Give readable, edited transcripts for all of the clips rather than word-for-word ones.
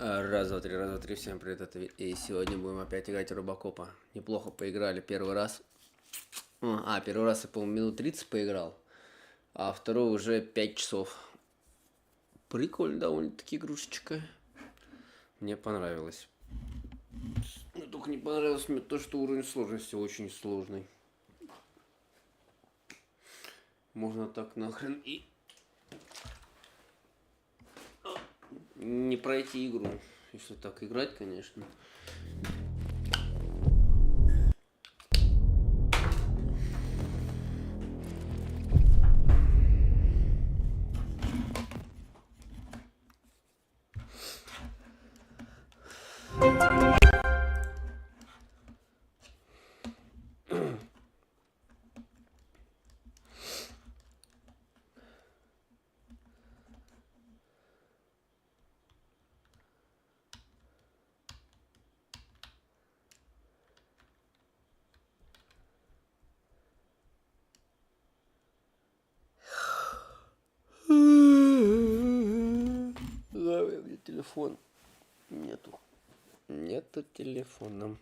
Раз, два, три, всем привет, и сегодня будем опять играть в Робокопа. Неплохо поиграли первый раз. Первый раз я, по-моему, минут 30 поиграл, а второй уже 5 часов. Прикольно довольно-таки игрушечка. Мне понравилось. Но только не понравилось мне то, что уровень сложности очень сложный. Можно так нахрен и не пройти игру, если так играть, конечно. Где телефон? Нету телефона.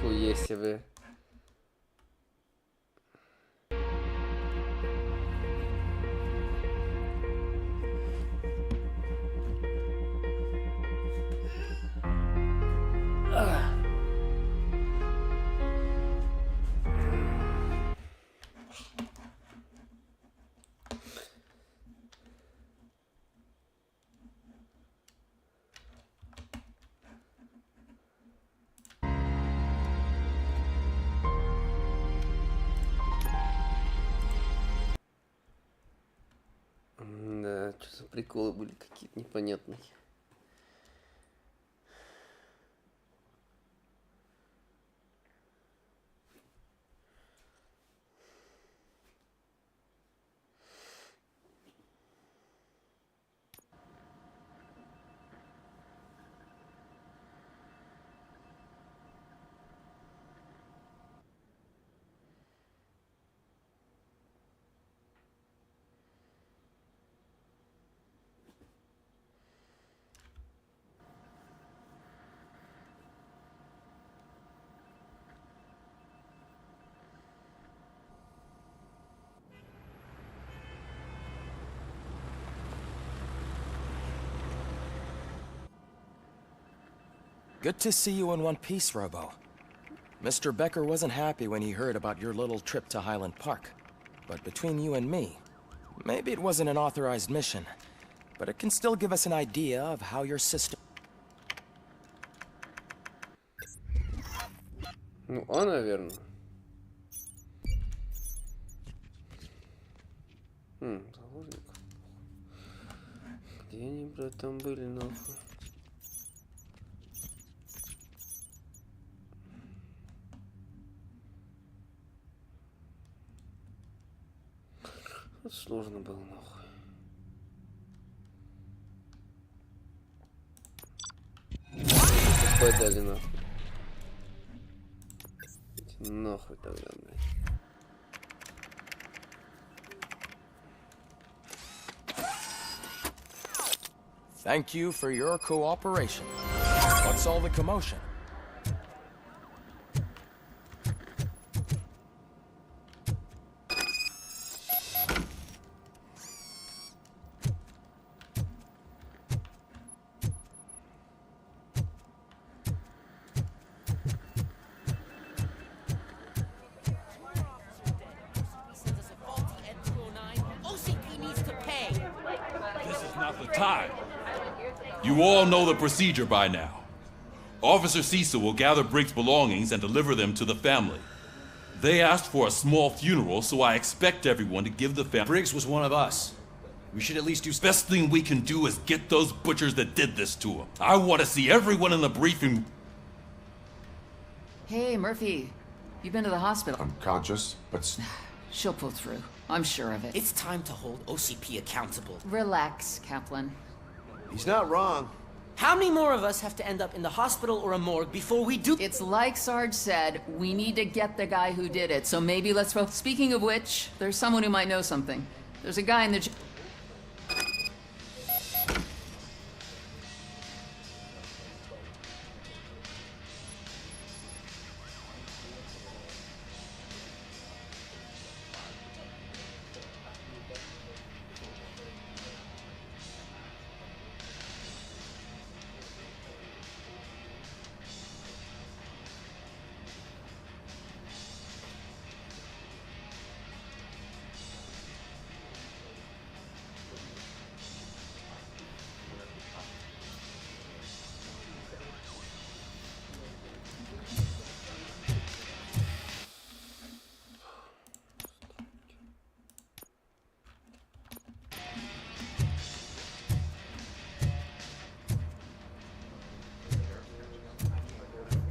Хуе себе. Да, что за приколы были какие-то непонятные. Good to see you in one piece, Robo. Mr. Becker wasn't happy when he heard about your little trip to Highland Park. But between you and me, maybe it wasn't an authorized mission, but it can still give us an idea of how your system... Ну, наверное. Заложник. Где они, брат, там были, нахуй? Вот сложно было, нахуй. Подали, нахуй. Нахуй тогда, блядь. Thank you for your cooperation. What's all the commotion? Time. You all know the procedure by now. Officer Cecil will gather Briggs' belongings and deliver them to the family. They asked for a small funeral, so I expect everyone to give the family... Briggs was one of us. We should at least do... Best thing we can do is get those butchers that did this to him. I want to see everyone in the briefing... Hey, Murphy. You been to the hospital? I'm conscious, but She'll pull through. I'm sure of it. It's time to hold OCP accountable. Relax, Kaplan. He's not wrong. How many more of us have to end up in the hospital or a morgue before we do? It's like Sarge said, we need to get the guy who did it, so maybe let's both... Speaking of which, there's someone who might know something. There's a guy in the...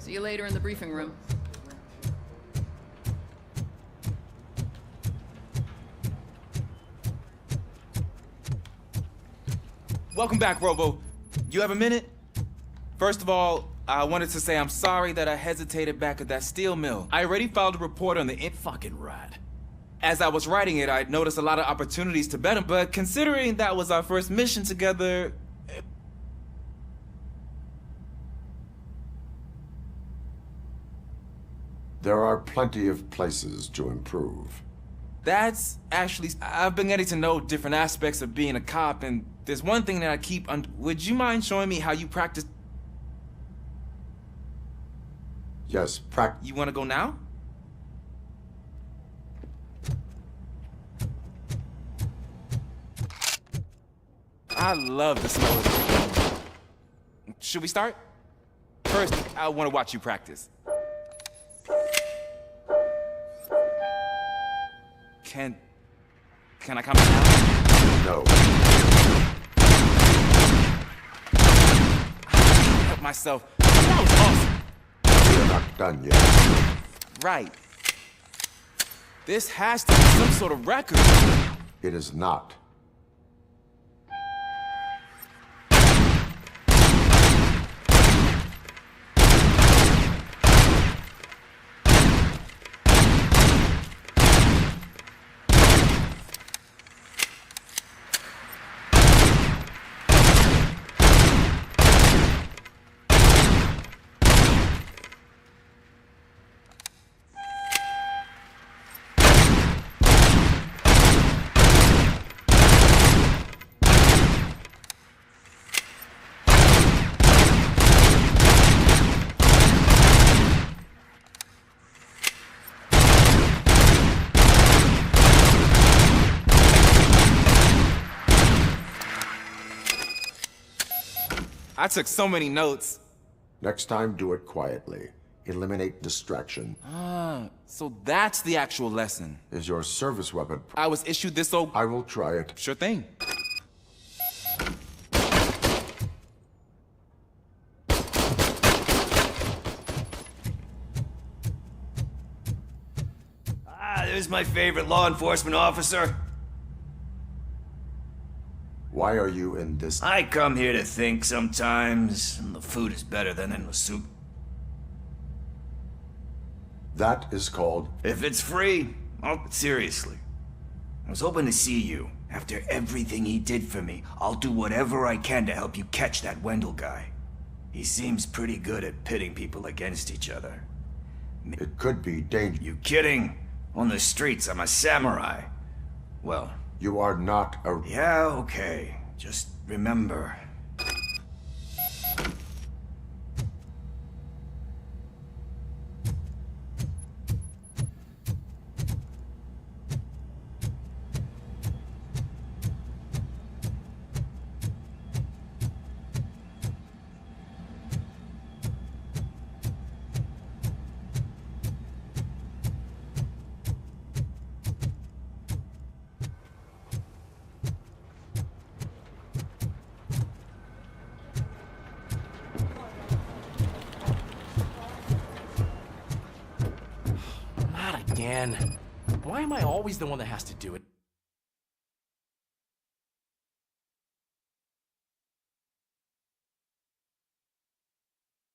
See you later in the briefing room. Welcome back, Robo. You have a minute? First of all, I wanted to say I'm sorry that I hesitated back at that steel mill. I already filed a report on the fucking rat. As I was writing it, I noticed a lot of opportunities to bet him, but considering that was our first mission together... there are plenty of places to improve. That's actually... I've been getting to know different aspects of being a cop, and there's one thing that I keep Would you mind showing me how you practice? Yes, You want to go now? I love the smell of it. Should we start? First, I want to watch you practice. Can I come now? No. Help myself. That was awesome. We're not done yet. Right. This has to be some sort of record. It is not. I took so many notes. Next time, do it quietly. Eliminate distraction. So that's the actual lesson. Is your service weapon... I was issued this old... I will try it. Sure thing. There's my favorite law enforcement officer. Why are you in this... I come here to think sometimes, and the food is better than in the soup. That is called... If it's free, seriously. I was hoping to see you. After everything he did for me, I'll do whatever I can to help you catch that Wendell guy. He seems pretty good at pitting people against each other. It could be dangerous. You kidding? On the streets, I'm a samurai. Well... You are not a... Yeah, okay. Just remember... again. Why am I always the one that has to do it?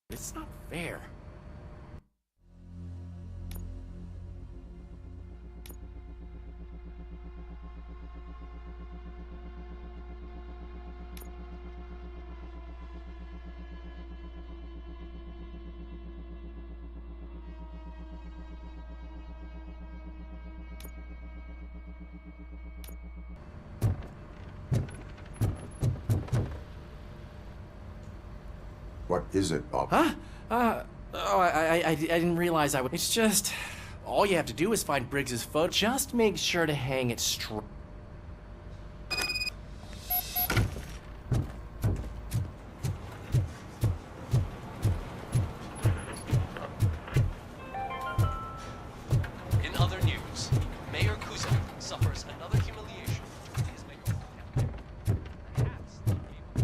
It's not fair. What is it, Bob? Huh? I didn't realize I would. It's just, all you have to do is find Briggs's photo. Just make sure to hang it straight. In other news, Mayor Kuzak suffers another humiliation during his mayoral campaign. The hats that gave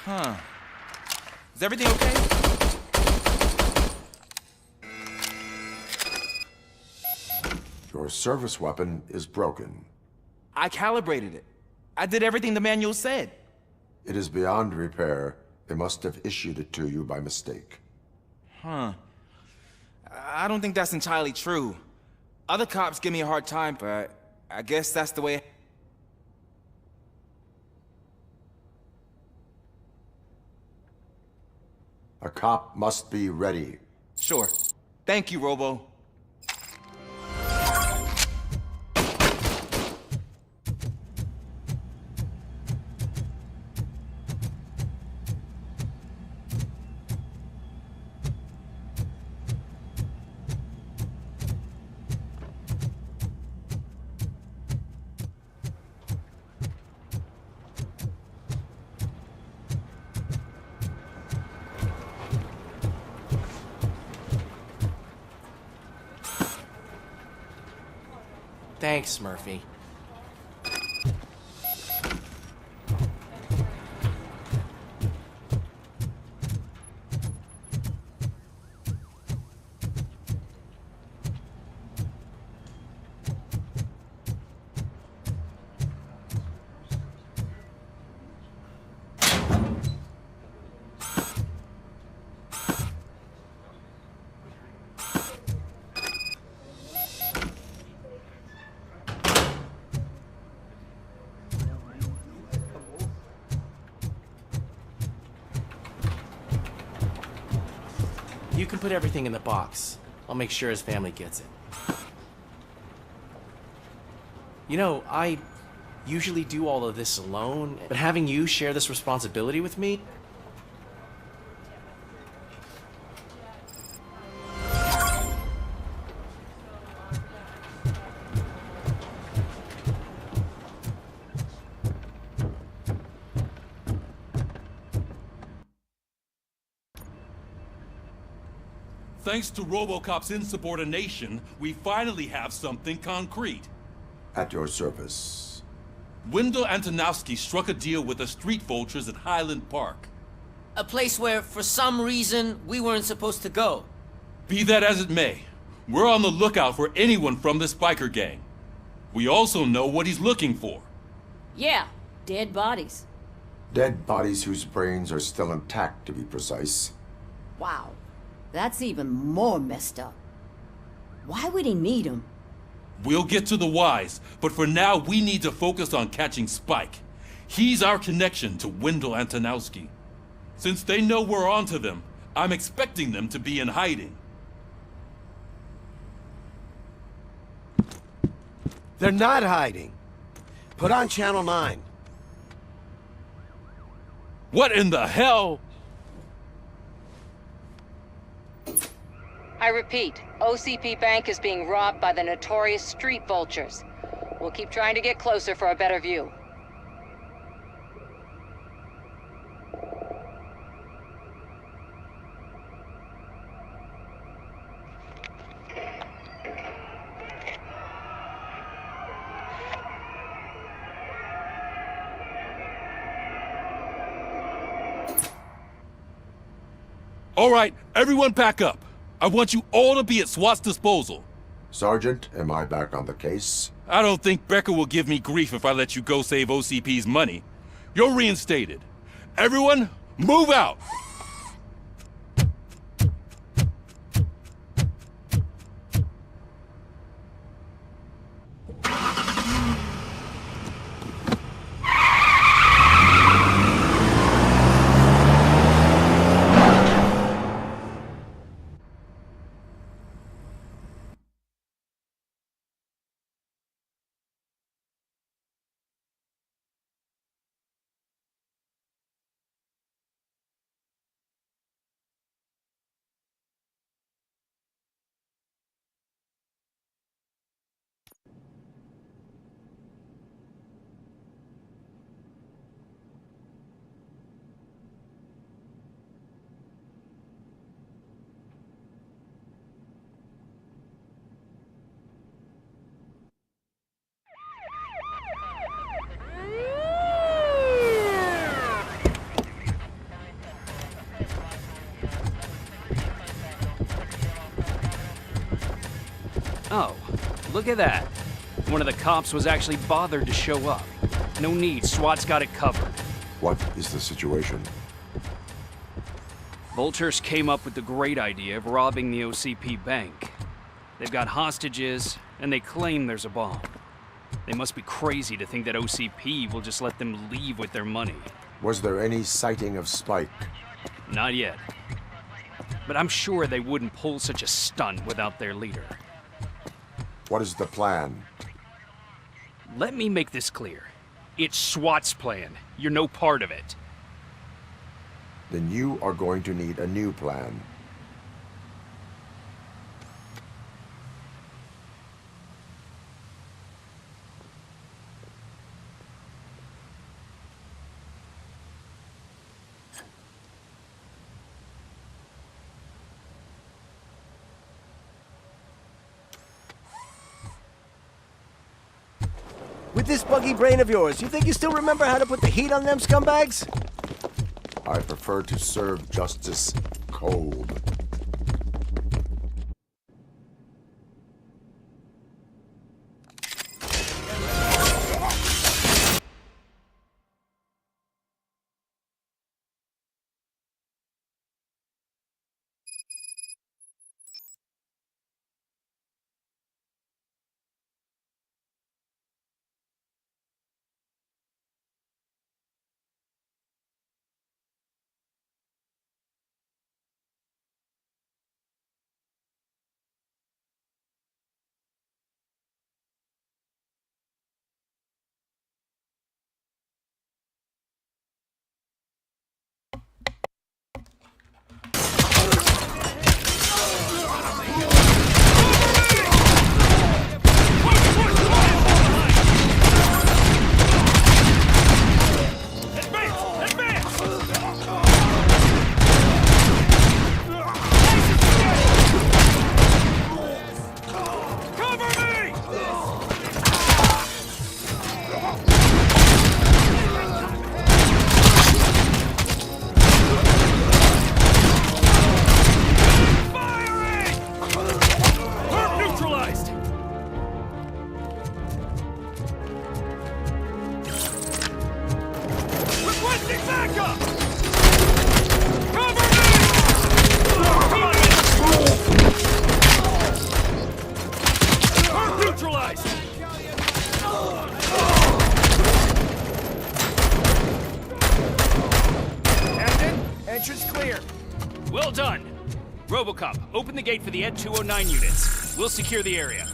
Huh. Is everything okay? Your service weapon is broken. I calibrated it. I did everything the manual said. It is beyond repair. They must have issued it to you by mistake. Huh. I don't think that's entirely true. Other cops give me a hard time, but I guess that's the way. A cop must be ready. Sure. Thank you, Robo. Thanks, Murphy. can put everything in the box. I'll make sure his family gets it. You know, I usually do all of this alone, but having you share this responsibility with me... Thanks to RoboCop's insubordination, we finally have something concrete. At your service. Wendell Antonowski struck a deal with the street vultures at Highland Park. A place where, for some reason, we weren't supposed to go. Be that as it may, we're on the lookout for anyone from this biker gang. We also know what he's looking for. Yeah, dead bodies. Dead bodies whose brains are still intact, to be precise. Wow, that's even more messed up. Why would he need them? We'll get to the whys, but for now we need to focus on catching Spike. He's our connection to Wendell Antonowski. Since they know we're onto them, I'm expecting them to be in hiding. They're not hiding. Put on Channel 9. What in the hell? I repeat, OCP Bank is being robbed by the notorious street vultures. We'll keep trying to get closer for a better view. All right, everyone pack up. I want you all to be at SWAT's disposal. Sergeant, am I back on the case? I don't think Becker will give me grief if I let you go save OCP's money. You're reinstated. Everyone, move out! Oh, look at that. One of the cops was actually bothered to show up. No need, SWAT's got it covered. What is the situation? Vultures came up with the great idea of robbing the OCP bank. They've got hostages, and they claim there's a bomb. They must be crazy to think that OCP will just let them leave with their money. Was there any sighting of Spike? Not yet. But I'm sure they wouldn't pull such a stunt without their leader. What is the plan? Let me make this clear. It's SWAT's plan. You're no part of it. Then you are going to need a new plan. With this buggy brain of yours, you think you still remember how to put the heat on them scumbags? I prefer to serve justice cold. entrance clear. Well done. RoboCop, open the gate for the Ed 209 units. We'll secure the area.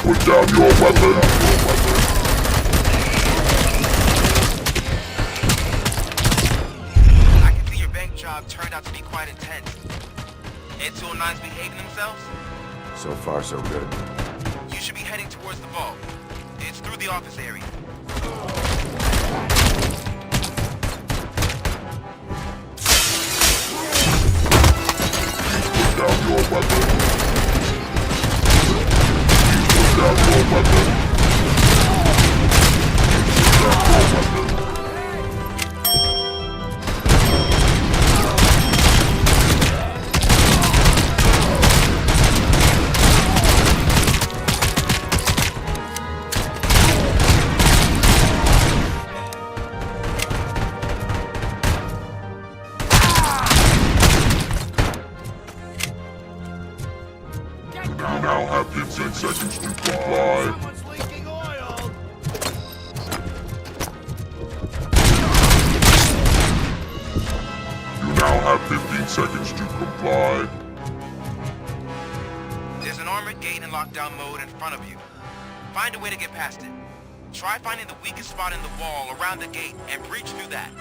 Put down your weapon! I can see your bank job turned out to be quite intense. Ed 209's behaving themselves? So far, so good. You should be heading towards the vault. It's through the office area. Put down your weapon! Put down your weapon! You now have 15 seconds to comply. Someone's leaking oil. You now have 15 seconds to comply. There's an armored gate in lockdown mode in front of you. Find a way to get past it. Try finding the weakest spot in the wall around the gate and breach through that.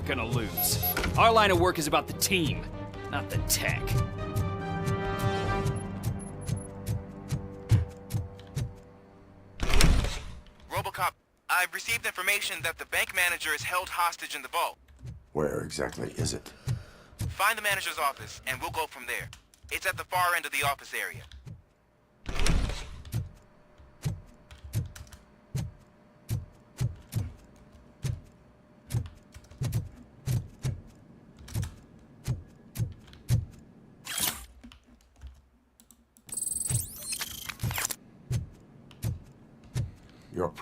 Gonna lose. Our line of work is about the team, not the tech. RoboCop, I've received information that the bank manager is held hostage in the vault. Where exactly is it? Find the manager's office, and we'll go from there. It's at the far end of the office area.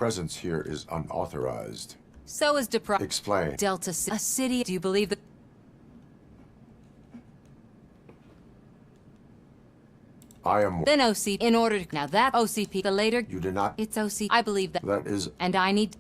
presence here is unauthorized. So is Explain. Delta a city. Do you believe that? I am... Then OC, in order to... Now that OCP, the later... You do not... It's OC. I believe that... That is... And I need...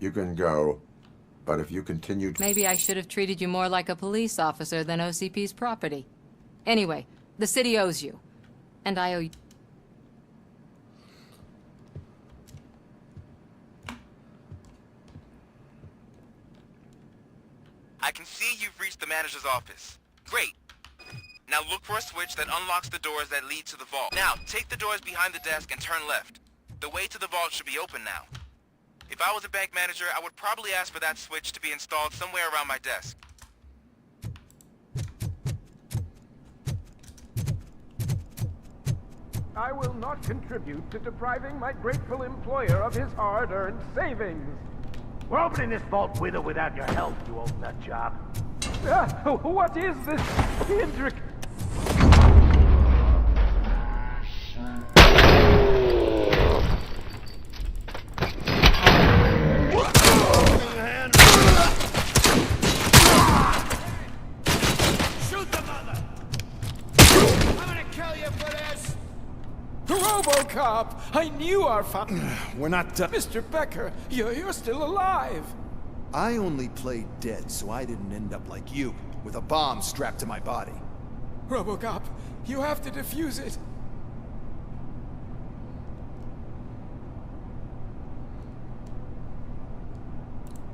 You can go, but if you continue... Maybe I should have treated you more like a police officer than OCP's property. Anyway, the city owes you. And I owe you... I can see you've reached the manager's office. Great. Now look for a switch that unlocks the doors that lead to the vault. Now, take the doors behind the desk and turn left. The way to the vault should be open now. If I was a bank manager, I would probably ask for that switch to be installed somewhere around my desk. I will not contribute to depriving my grateful employer of his hard-earned savings. We're opening this vault with or without your help, you old nut job. What is this intric... RoboCop! I knew our We're not done. Mr. Becker, you're still alive! I only played dead so I didn't end up like you, with a bomb strapped to my body. RoboCop, you have to defuse it.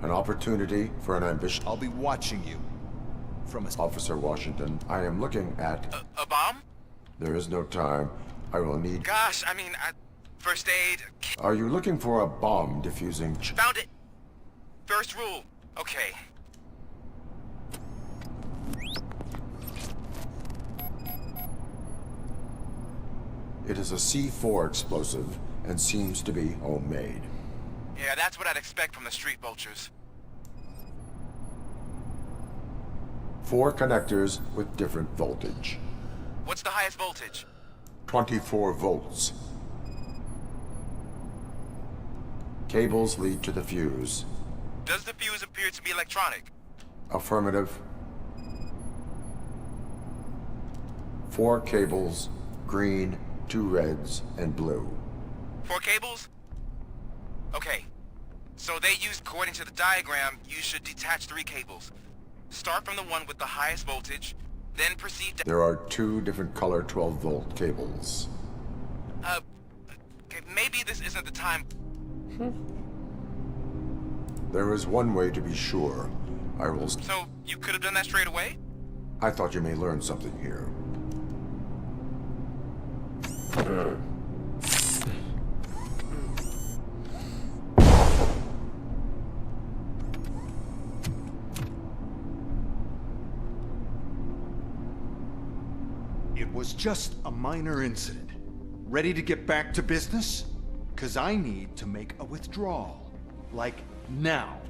An opportunity for an ambition... I'll be watching you. From a... Officer Washington, I am looking at... A bomb? There is no time. I will need... Gosh, I mean, first aid... Are you looking for a bomb diffusing... Found it! First rule. Okay. It is a C4 explosive and seems to be homemade. Yeah, that's what I'd expect from the street vultures. 4 connectors with different voltage. What's the highest voltage? 24 volts. Cables lead to the fuse. Does the fuse appear to be electronic? Affirmative. 4 cables, green, 2 reds, and blue. 4 cables? Okay. So they used, according to the diagram, you should detach 3 cables. Start from the one with the highest voltage, then proceed to... There are 2 different color 12-volt cables. Okay, maybe this isn't the time. There is one way to be sure. I will... So, you could have done that straight away? I thought you may learn something here. It was just a minor incident. Ready to get back to business? 'Cause I need to make a withdrawal. Like, now.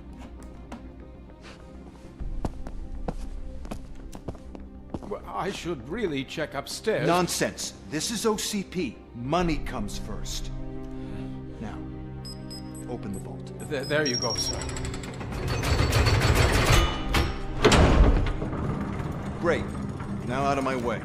Well, I should really check upstairs. Nonsense. This is OCP. Money comes first. Now, open the vault. There you go, sir. Great. Now out of my way.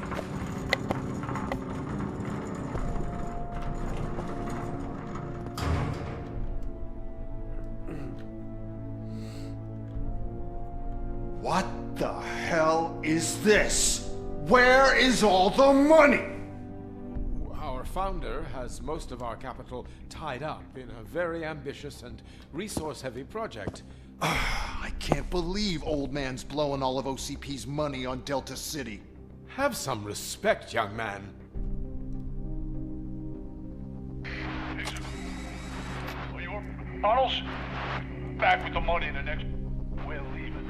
What the hell is this? Where is all the money? Our founder has most of our capital tied up in a very ambitious and resource-heavy project. I can't believe old man's blowing all of OCP's money on Delta City. Have some respect, young man. Arnold's back with the money in the next... We're leaving.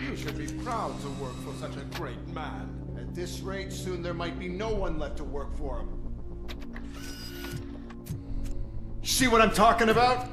You should be proud to work for such a great man. At this rate, soon there might be no one left to work for him. See what I'm talking about?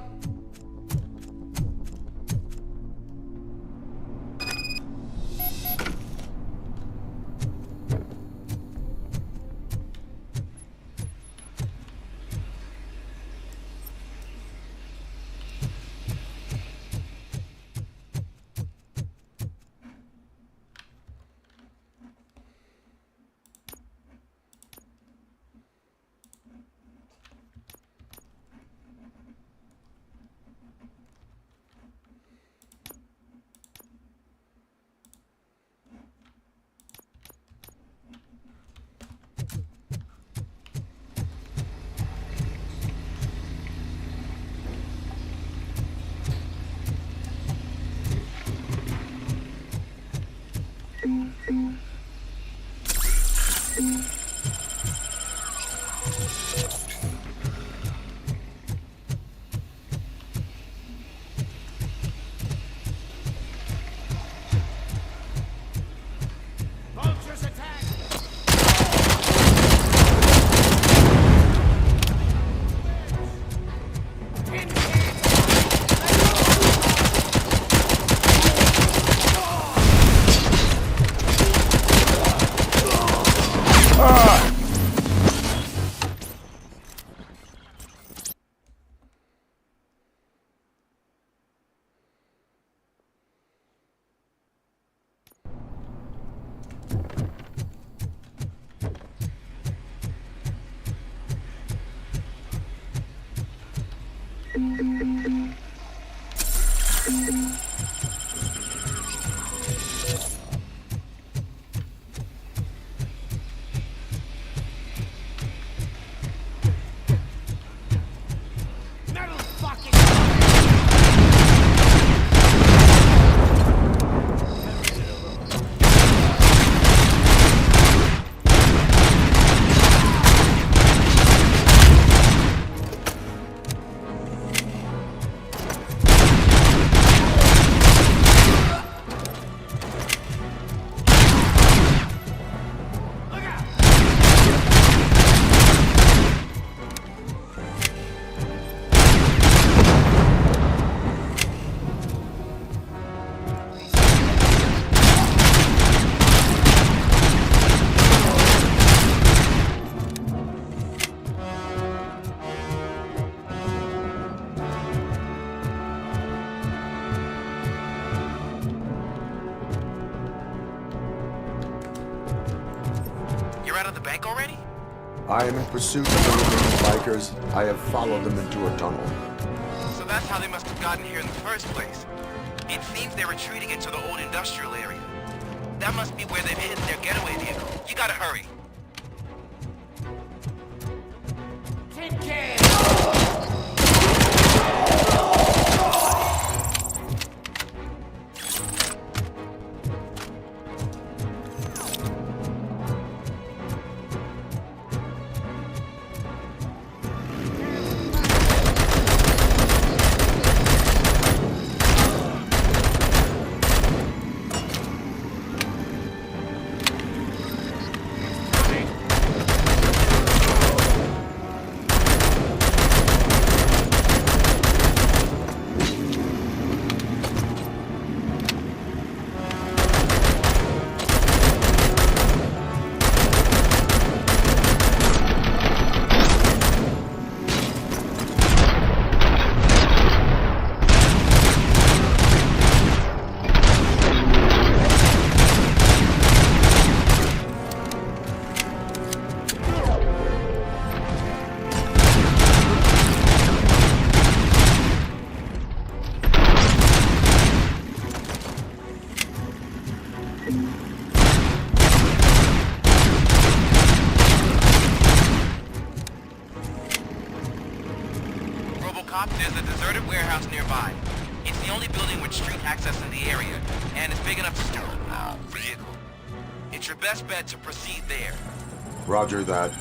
I am in pursuit of the remaining bikers. I have followed them into a tunnel. So that's how they must have gotten here in the first place. It seems they're retreating into the old industrial area. That must be where they've hidden their getaway vehicle. You gotta hurry. RoboCop, there's a deserted warehouse nearby. It's the only building with street access in the area, and it's big enough to store a vehicle. It's your best bet to proceed there. Roger that.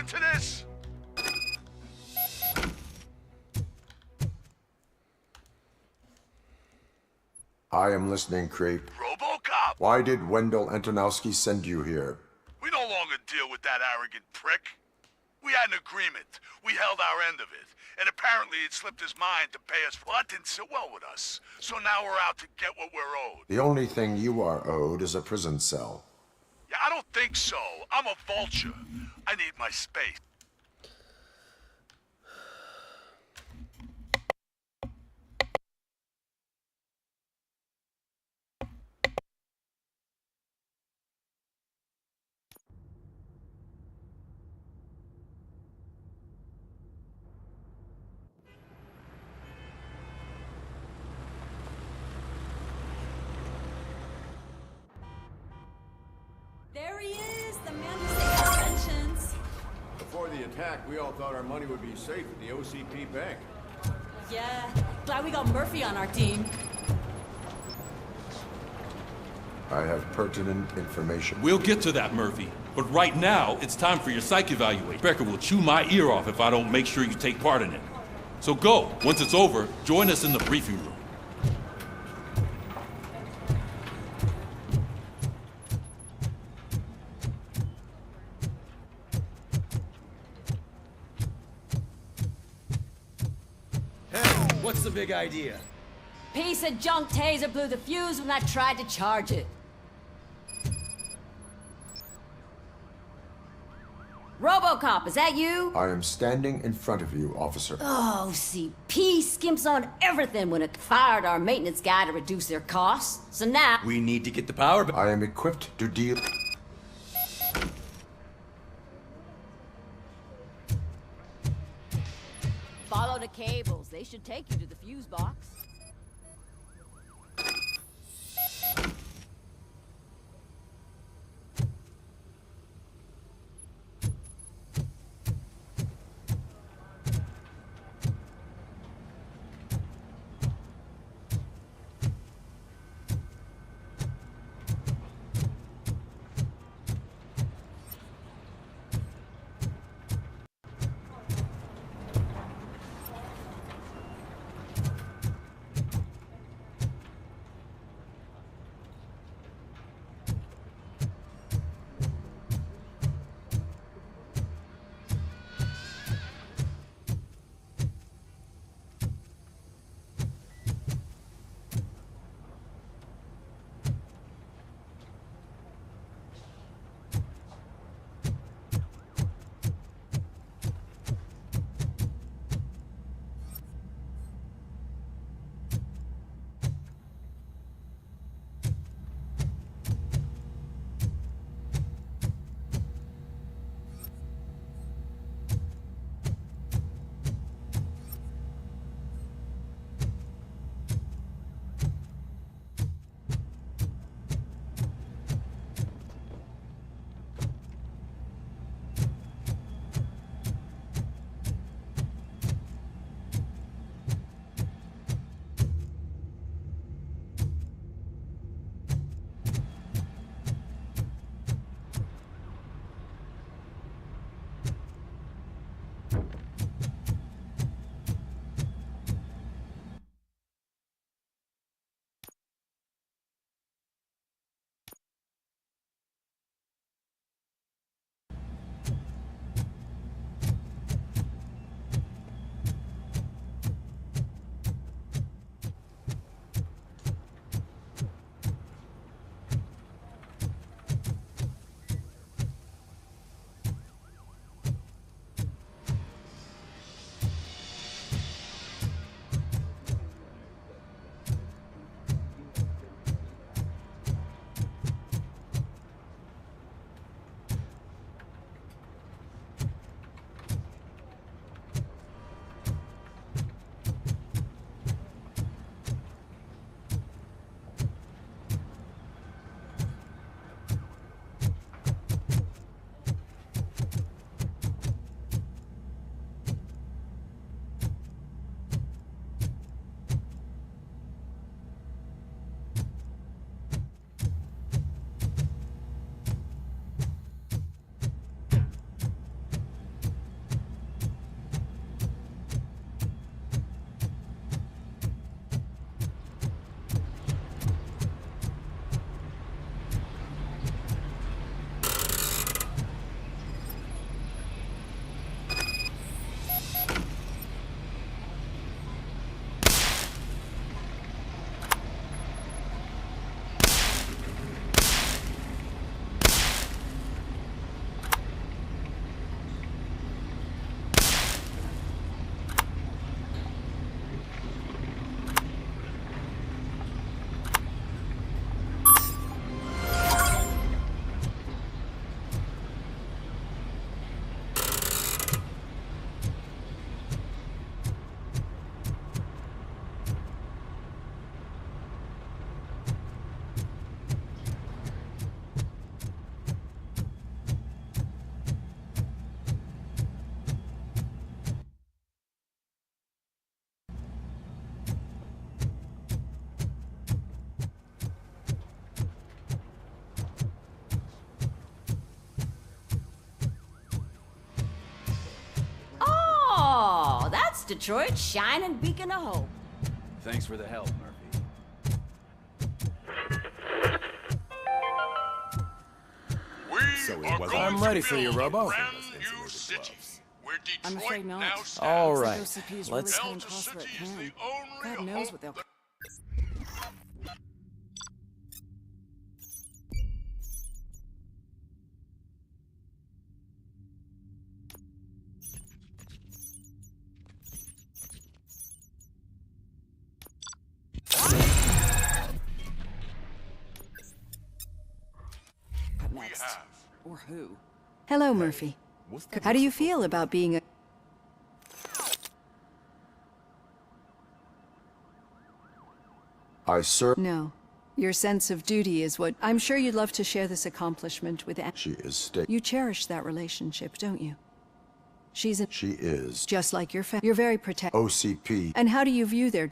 listening to this? I am listening, creep. RoboCop! Why did Wendell Antonowski send you here? We no longer deal with that arrogant prick. We had an agreement. We held our end of it. And apparently it slipped his mind to pay us. Well, that didn't sit well with us. So now we're out to get what we're owed. The only thing you are owed is a prison cell. Yeah, I don't think so. I'm a vulture. I need my space. There he is, the man who saved our pensions. Before the attack, we all thought our money would be safe at the OCP bank. Yeah, glad we got Murphy on our team. I have pertinent information. We'll get to that, Murphy. But right now, it's time for your psych evaluation. Becker will chew my ear off if I don't make sure you take part in it. So go. Once it's over, join us in the briefing room. What's the big idea? Piece of junk taser blew the fuse when I tried to charge it. RoboCop, is that you? I am standing in front of you, officer. Oh, CP skimps on everything when it fired our maintenance guy to reduce their costs. So now... We need to get the power back. I am equipped to deal... Follow the cables. They should take you to the fuse box. Detroit's shining beacon of hope. Thanks for the help, Murphy. I'm ready for you, Robo. I'm afraid not. All Looks right, like OCP's let's- really coming close where it can. God knows what they'll... What next? Or who? Hello, Murphy. How do you feel about being a... No. Your sense of duty is what... I'm sure you'd love to share this accomplishment with... She is You cherish that relationship, don't you? She is. Just like your You're very protective. OCP. And how do you view their...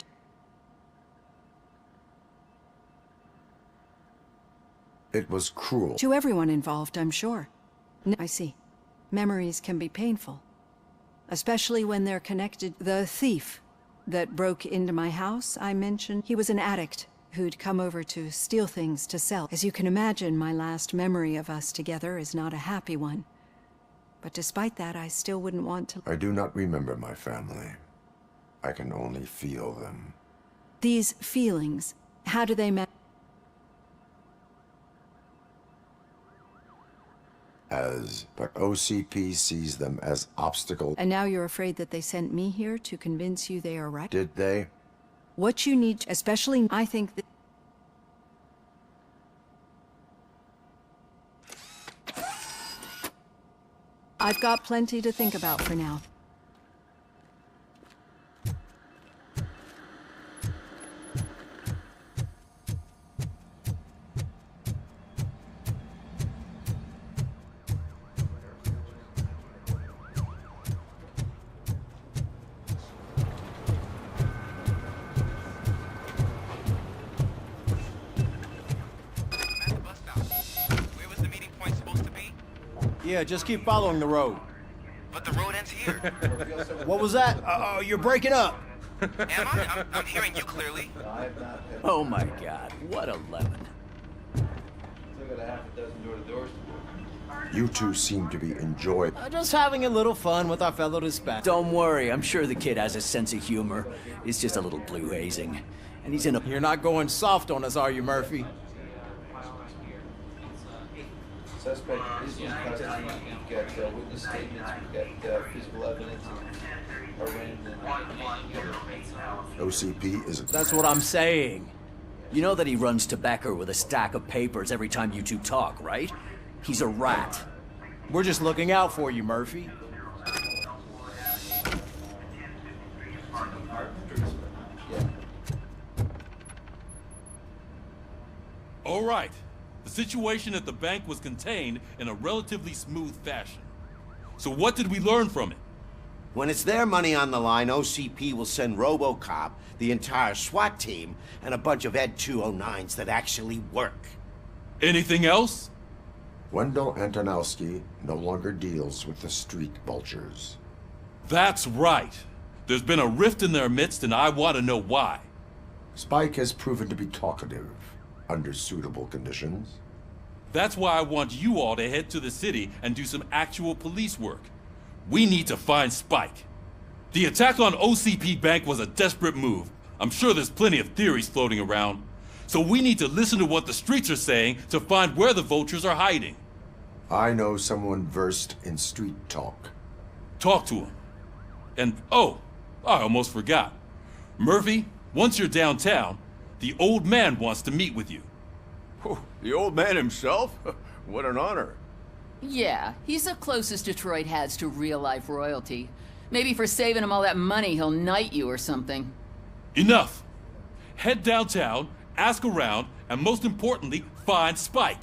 It was cruel. To everyone involved, I'm sure. I see. Memories can be painful. Especially when they're connected... The thief that broke into my house, I mentioned, he was an addict who'd come over to steal things to sell. As you can imagine, my last memory of us together is not a happy one. But despite that, I still wouldn't want to... I do not remember my family. I can only feel them. These feelings, how do they But OCP sees them as obstacles. And now you're afraid that they sent me here to convince you they are right? Did they? What you need, especially, I think that... I've got plenty to think about for now. Yeah, just keep following the road. But the road ends here. What was that? Oh, you're breaking up. Am I? I'm hearing you clearly. Oh my God, what a lemon. You two seem to be enjoying. Just having a little fun with our fellow dispatch. Don't worry, I'm sure the kid has a sense of humor. It's just a little blue hazing. And he's in a... You're not going soft on us, are you, Murphy? Suspect is in custody. We've got witness statements. We've got physical evidence. OCP is... That's what I'm saying. You know that he runs to Becker with a stack of papers every time you two talk, right? He's a rat. We're just looking out for you, Murphy. All right. The situation at the bank was contained in a relatively smooth fashion. So what did we learn from it? When it's their money on the line, OCP will send RoboCop, the entire SWAT team, and a bunch of Ed 209s that actually work. Anything else? Wendell Antonowski no longer deals with the street vultures. That's right. There's been a rift in their midst, and I want to know why. Spike has proven to be talkative under suitable conditions. That's why I want you all to head to the city and do some actual police work. We need to find Spike. The attack on OCP Bank was a desperate move. I'm sure there's plenty of theories floating around. So we need to listen to what the streets are saying to find where the vultures are hiding. I know someone versed in street talk. Talk to him. And, oh, I almost forgot. Murphy, once you're downtown, the old man wants to meet with you. The old man himself? What an honor. Yeah, he's the closest Detroit has to real-life royalty. Maybe for saving him all that money, he'll knight you or something. Enough! Head downtown, ask around, and most importantly, find Spike.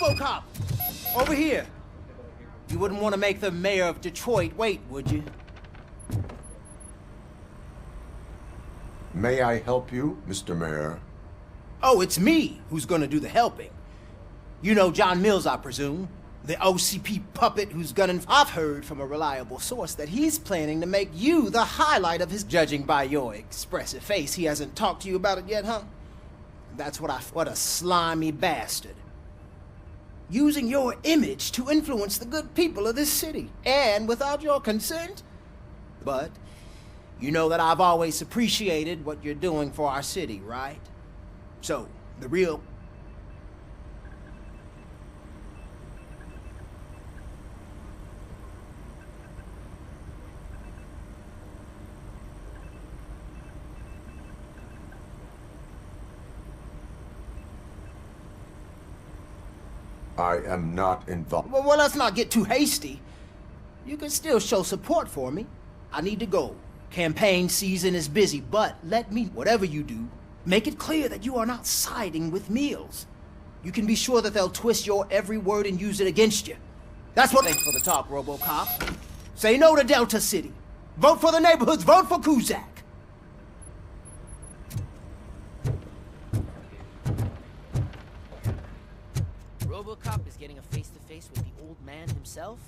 RoboCop! Over here. You wouldn't want to make the mayor of Detroit wait, would you? May I help you, Mr. Mayor? Oh, it's me who's gonna do the helping. You know John Mills, I presume. The OCP puppet who's gunning. I've heard from a reliable source that he's planning to make you the highlight of his. Judging by your expressive face, he hasn't talked to you about it yet, huh? That's what a slimy bastard. Using your image to influence the good people of this city, and without your consent. But you know that I've always appreciated what you're doing for our city, right? So, the real... I am not involved. Well, let's not get too hasty. You can still show support for me. I need to go. Campaign season is busy, but let me, whatever you do, make it clear that you are not siding with Mills. You can be sure that they'll twist your every word and use it against you. That's what. Thanks for the talk, RoboCop. Say no to Delta City. Vote for the neighborhoods. Vote for Kuzak. RoboCop is getting a face-to-face with the old man himself?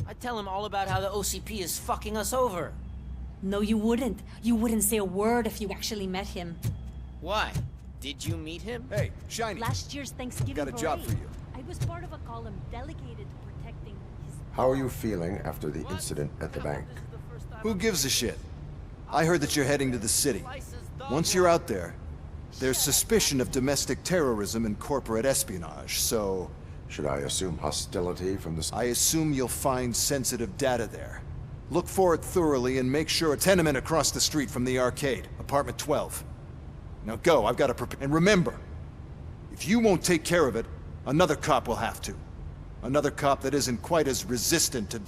I'd tell him all about how the OCP is fucking us over. No, you wouldn't. You wouldn't say a word if you actually met him. Why? Did you meet him? Hey, Shiny. Last year's Thanksgiving Got a job for you. I was part of a column delegated to protecting his... How are you feeling after the incident at the bank? Who gives a shit? I heard that you're heading to the city. Once you're out there, there's suspicion of domestic terrorism and corporate espionage, so... Should I assume hostility from the... I assume you'll find sensitive data there. Look for it thoroughly and make sure a tenement across the street from the arcade, apartment 12. Now go, I've got to prepare. And remember, if you won't take care of it, another cop will have to. Another cop that isn't quite as resistant to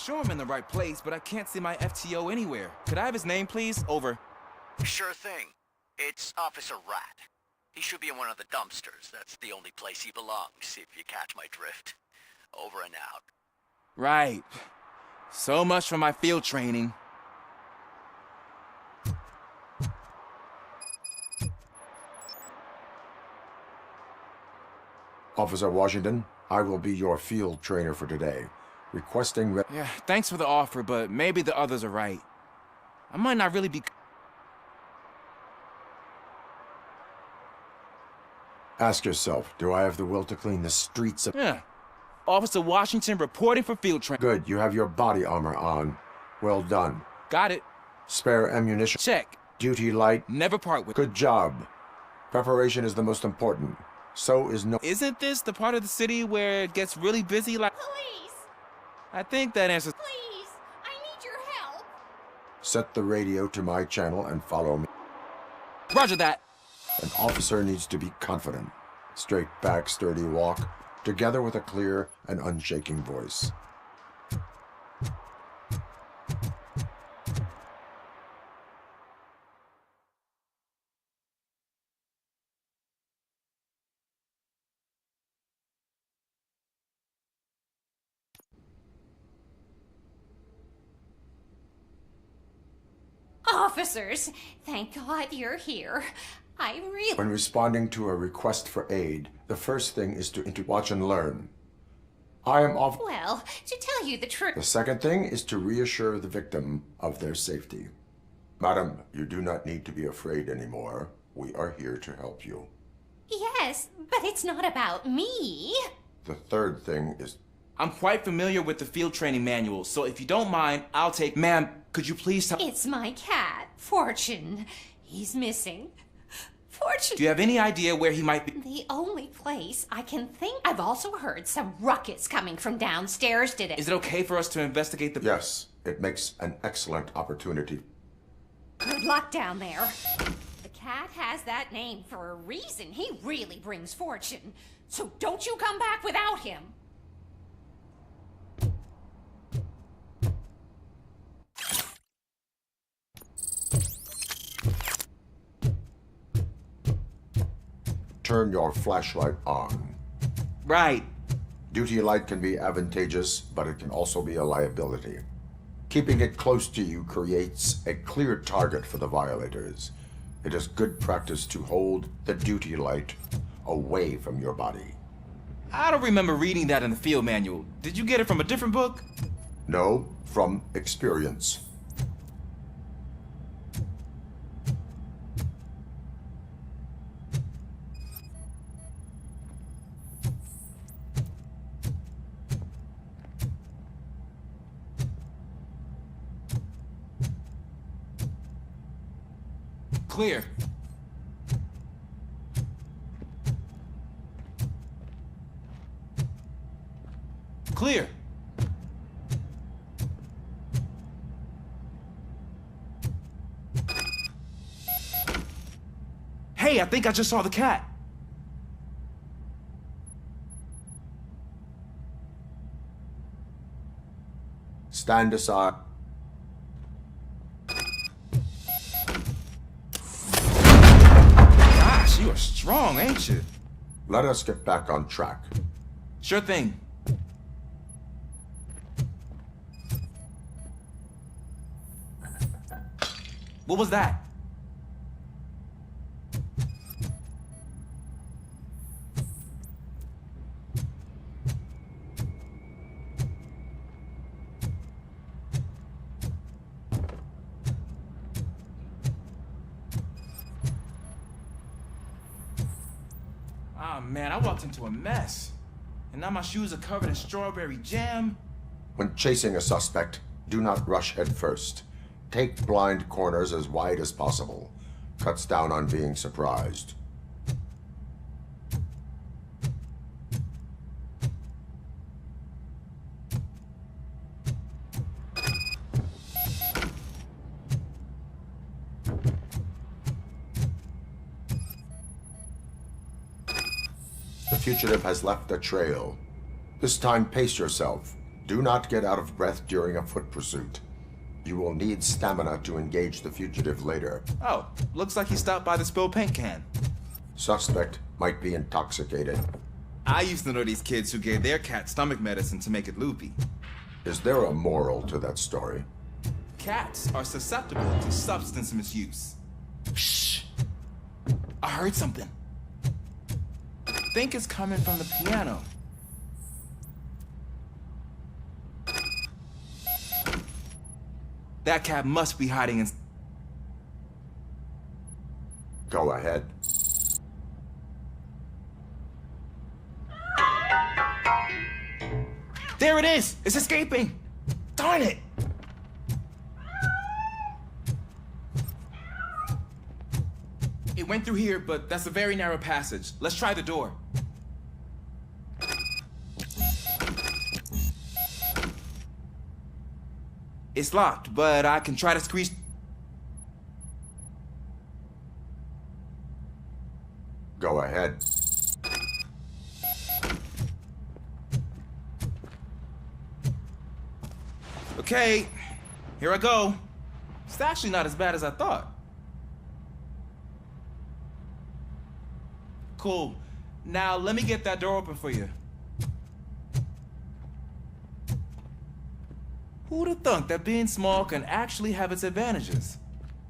sure I'm in the right place, but I can't see my FTO anywhere. Could I have his name, please? Over. Sure thing. It's Officer Rat. He should be in one of the dumpsters. That's the only place he belongs, if you catch my drift. Over and out. Right. So much for my field training. Officer Washington, I will be your field trainer for today. Requesting... Yeah, thanks for the offer, but maybe the others are right. I might not really be... Ask yourself, do I have the will to clean the streets of... Yeah. Officer Washington reporting for field training. Good, you have your body armor on. Well done. Got it. Spare ammunition. Check. Duty light. Never part with. Good job. Preparation is the most important. So is no... Isn't this the part of the city where it gets really busy like... Police! I think that answers... Please! I need your help! Set the radio to my channel and follow me. Roger that. An officer needs to be confident. Straight back, sturdy walk, together with a clear and unshaking voice. Officers, thank God you're here. I really... When responding to a request for aid, the first thing is to watch and learn. I am off... Well, to tell you the truth... The second thing is to reassure the victim of their safety. Madam, you do not need to be afraid anymore. We are here to help you. Yes, but it's not about me. The third thing is... I'm quite familiar with the field training manual, so if you don't mind, I'll take... Ma'am, could you please tell... It's my cat, Fortune. He's missing. Fortune... Do you have any idea where he might be? The only place I can think... I've also heard some ruckus coming from downstairs today. Is it okay for us to investigate the... Yes, it makes an excellent opportunity. Good luck down there. The cat has that name for a reason. He really brings fortune. So don't you come back without him. Turn your flashlight on. Right. Duty light can be advantageous, but it can also be a liability. Keeping it close to you creates a clear target for the violators. It is good practice to hold the duty light away from your body. I don't remember reading that in the field manual. Did you get it from a different book? No, from experience. Clear. Clear. Hey, I think I just saw the cat. Stand aside. Gosh, you are strong, ain't you? Let us get back on track. Sure thing. What was that? Ah, man, I walked into a mess. And now my shoes are covered in strawberry jam. When chasing a suspect, do not rush head first. Take blind corners as wide as possible. Cuts down on being surprised. The fugitive has left a trail. This time, pace yourself. Do not get out of breath during a foot pursuit. You will need stamina to engage the fugitive later. Oh, looks like he stopped by the spilled paint can. Suspect might be intoxicated. I used to know these kids who gave their cat stomach medicine to make it loopy. Is there a moral to that story? Cats are susceptible to substance misuse. Shh! I heard something. I think it's coming from the piano. That cat must be hiding in... Go ahead. There it is! It's escaping! Darn it! It went through here, but that's a very narrow passage. Let's try the door. It's locked, but I can try to squeeze... Go ahead. Okay, here I go. It's actually not as bad as I thought. Cool. Now let me get that door open for you. Who'd have thunk that being small can actually have its advantages?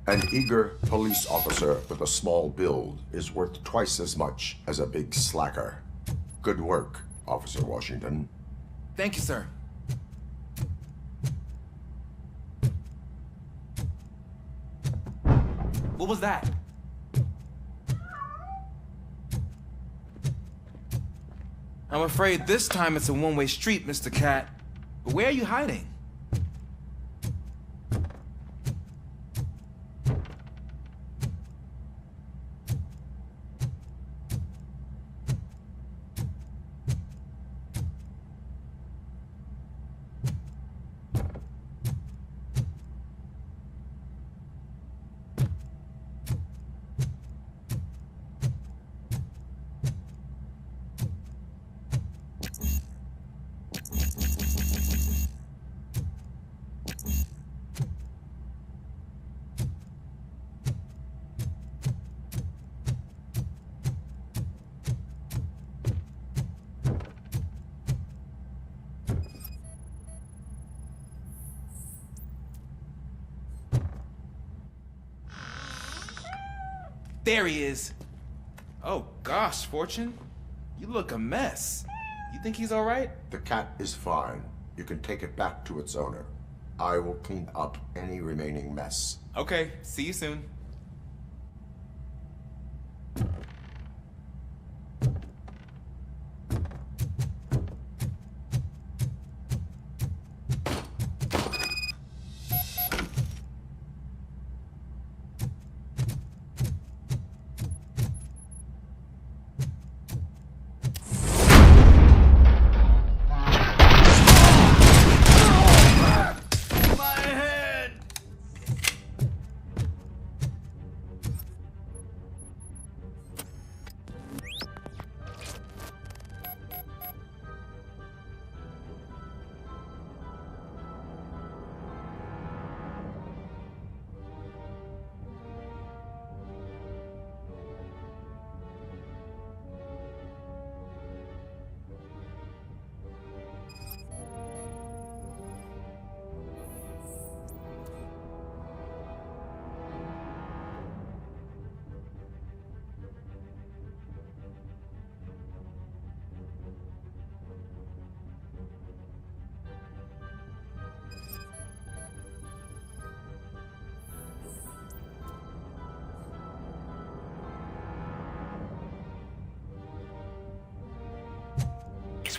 An eager police officer with a small build is worth twice as much as a big slacker. Good work, Officer Washington. Thank you, sir. What was that? I'm afraid this time it's a one-way street, Mr. Cat. But where are you hiding? There he is. Oh gosh, Fortune. You look a mess. You think he's all right? The cat is fine. You can take it back to its owner. I will clean up any remaining mess. Okay, see you soon.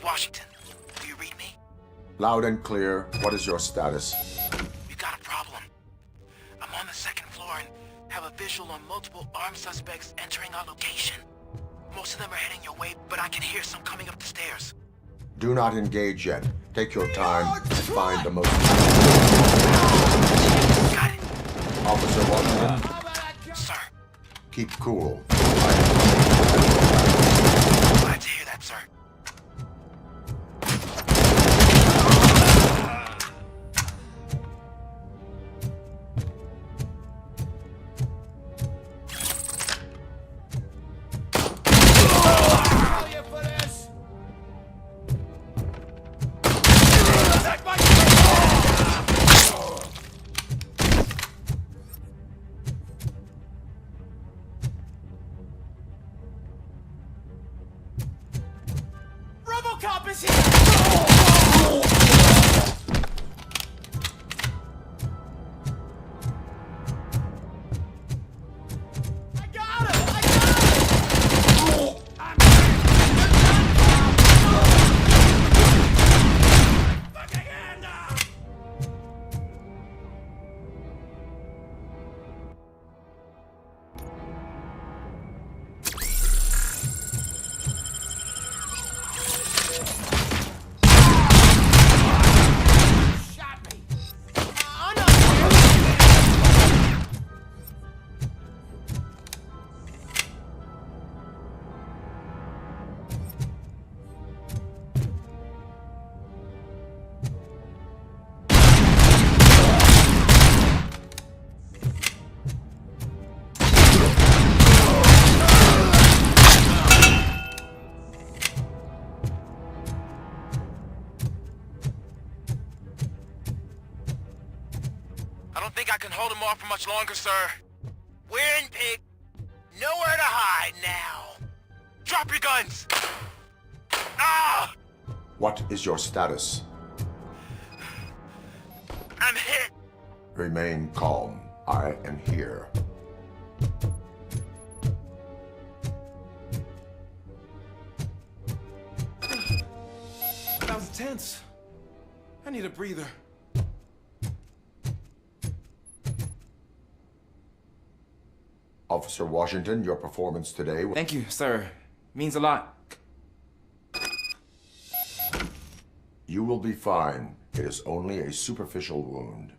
Washington, do you read me? Loud and clear. What is your status? We got a problem. I'm on the second floor and have a visual on multiple armed suspects entering our location. Most of them are heading your way, but I can hear some coming up the stairs. Do not engage yet. Take your time and find the most... Got it. Officer Washington? Sir. Keep cool. Glad to hear that, sir. RoboCop is here! I don't think I can hold him off for much longer, sir. We're in, pig. Nowhere to hide now. Drop your guns! Ah! What is your status? I'm hit. Remain calm. I am here. That was tense. I need a breather. Officer Washington, your performance today... Thank you, sir. Means a lot. You will be fine. It is only a superficial wound.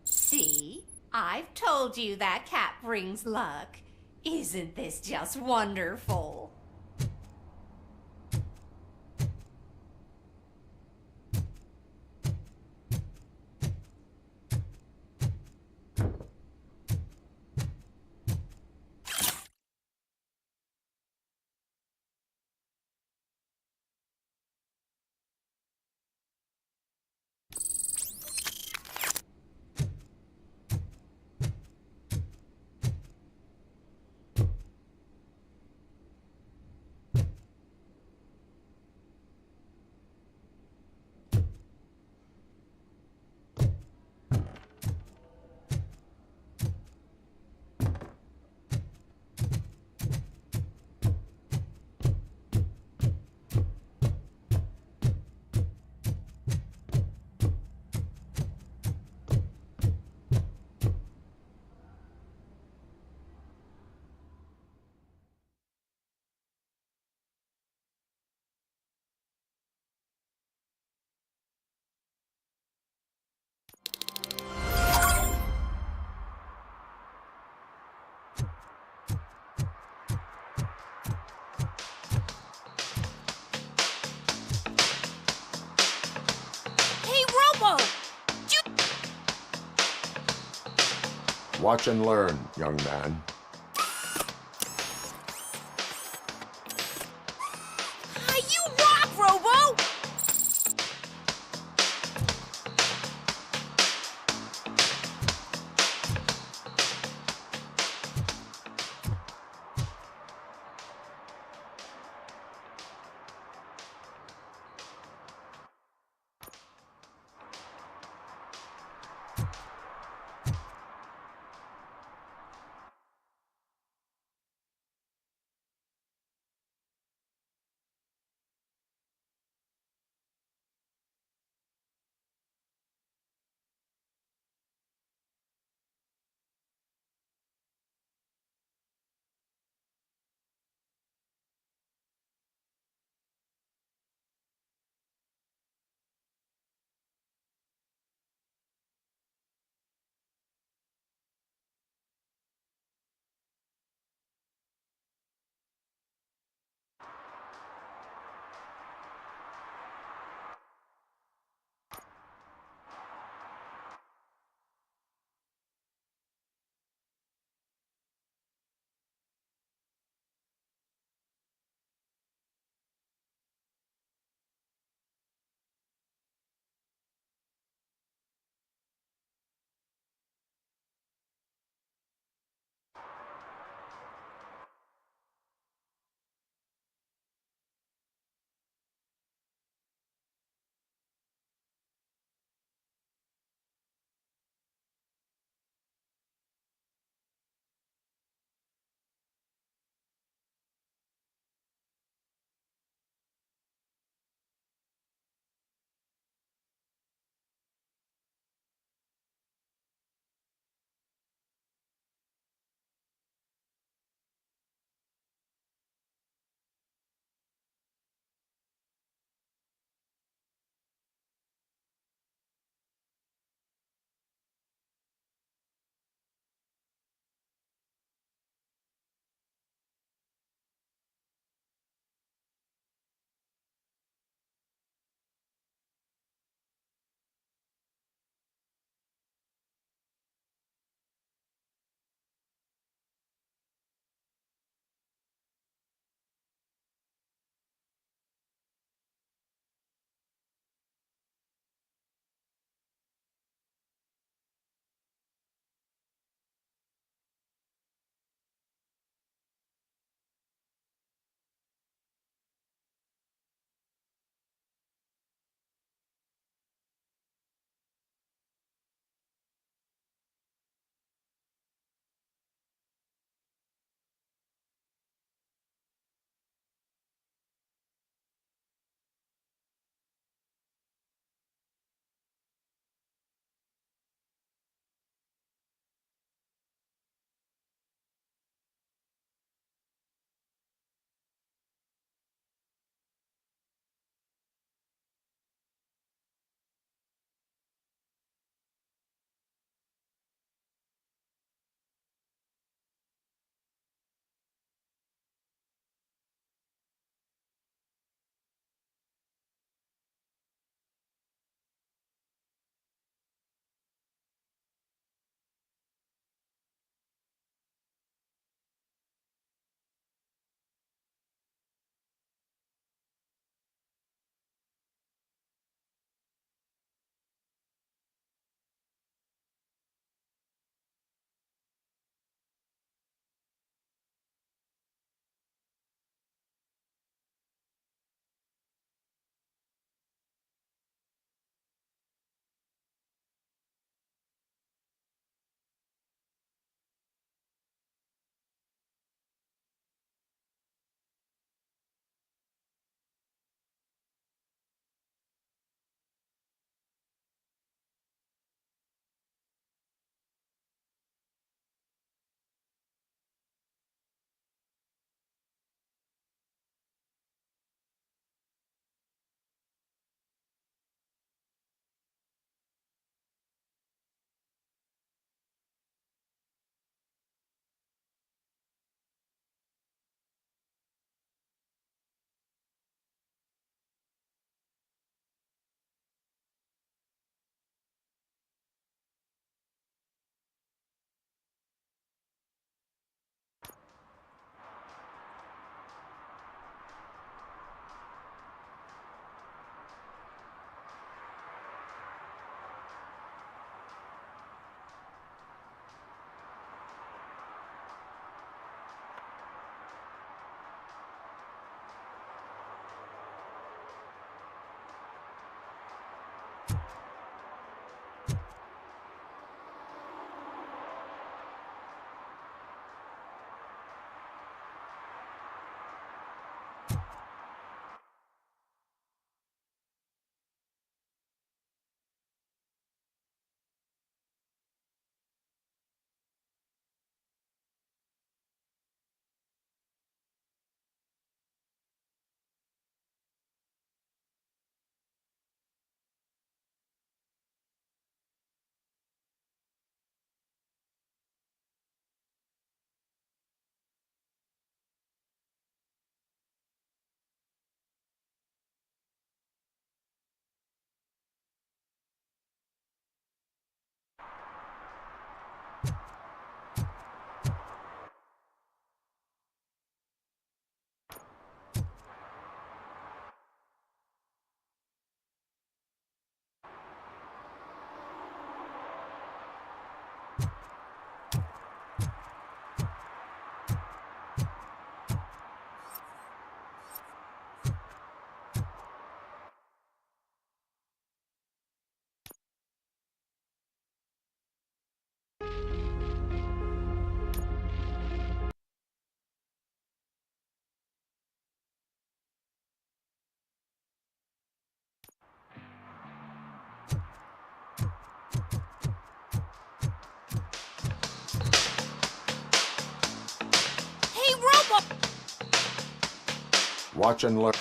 See? I've told you that cat brings luck. Isn't this just wonderful? Watch and learn, young man. You rock, Robo! Watch and learn.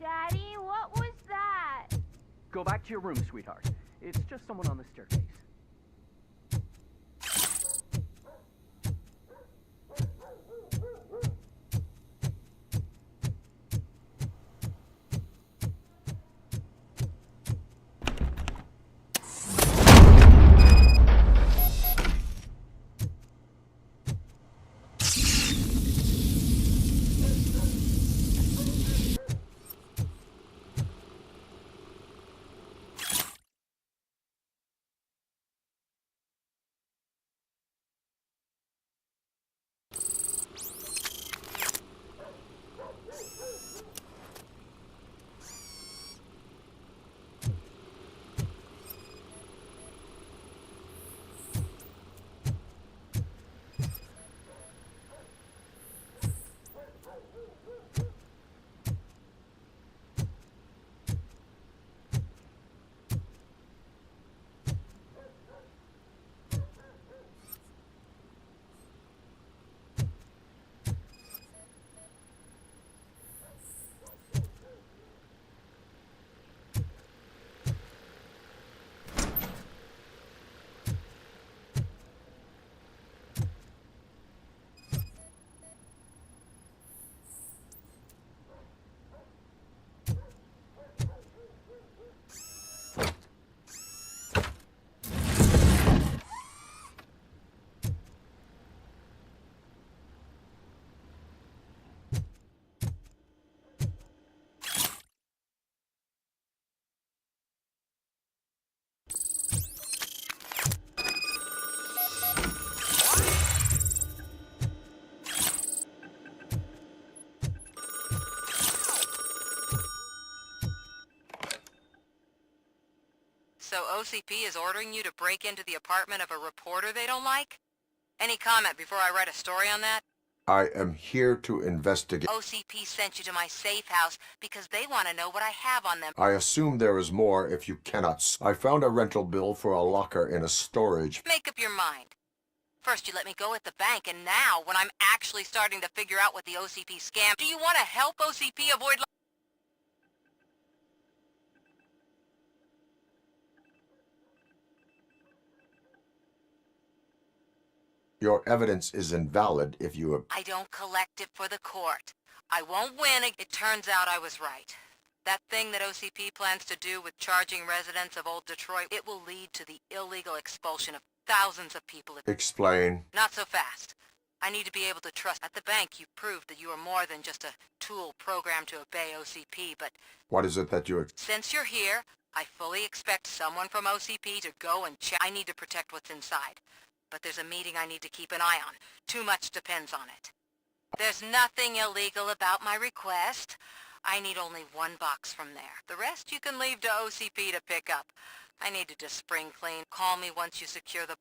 Daddy, what was that? Go back to your room, sweetheart. It's just someone on the staircase. So OCP is ordering you to break into the apartment of a reporter they don't like? Any comment before I write a story on that? I am here to investigate. OCP sent you to my safe house because they want to know what I have on them. I assume there is more if you cannot. I found a rental bill for a locker in a storage. Make up your mind. First you let me go at the bank, and now, when I'm actually starting to figure out what the OCP scam, do you want to help OCP avoid... Your evidence is invalid if you have... I don't collect it for the court. I won't win. It turns out I was right. That thing that OCP plans to do with charging residents of Old Detroit, it will lead to the illegal expulsion of thousands of people. Explain. Not so fast. I need to be able to trust. At the bank, you proved that you are more than just a tool programmed to obey OCP, but... What is it that you... Since you're here, I fully expect someone from OCP to go and check. I need to protect what's inside. but there's a meeting I need to keep an eye on. Too much depends on it. There's nothing illegal about my request. I need only one box from there. The rest you can leave to OCP to pick up. I need to just spring clean. Call me once you secure the...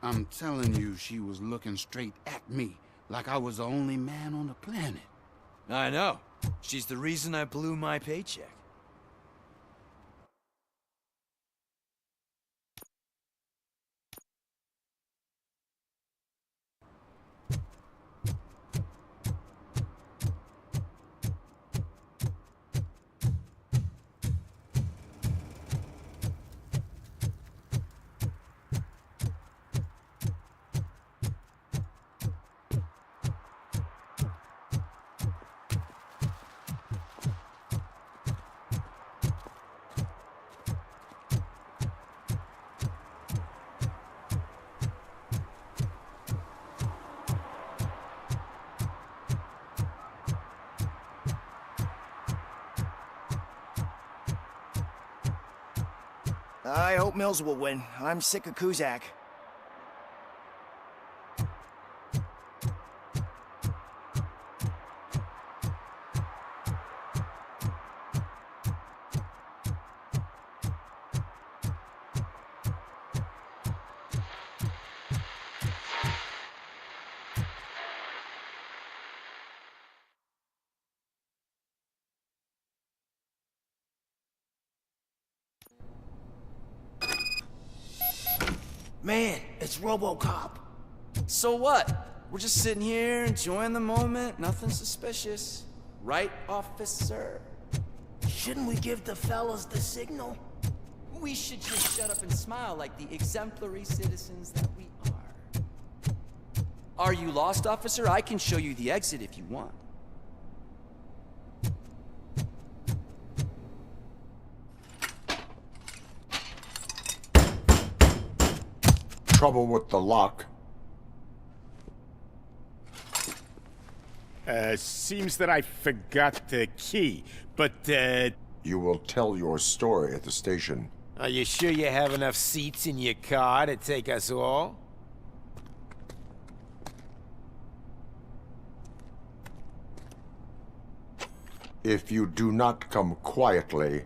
I'm telling you, she was looking straight at me, like I was the only man on the planet. I know. She's the reason I blew my paycheck. I hope Mills will win. I'm sick of Kuzak. Man, it's RoboCop. So what? We're just sitting here, enjoying the moment, nothing suspicious. Right, officer? Shouldn't we give the fellas the signal? We should just shut up and smile like the exemplary citizens that we are. Are you lost, officer? I can show you the exit if you want. Trouble with the lock. Seems that I forgot the key, but, You will tell your story at the station. Are you sure you have enough seats in your car to take us all? If you do not come quietly,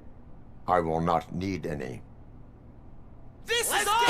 I will not need any. This is all!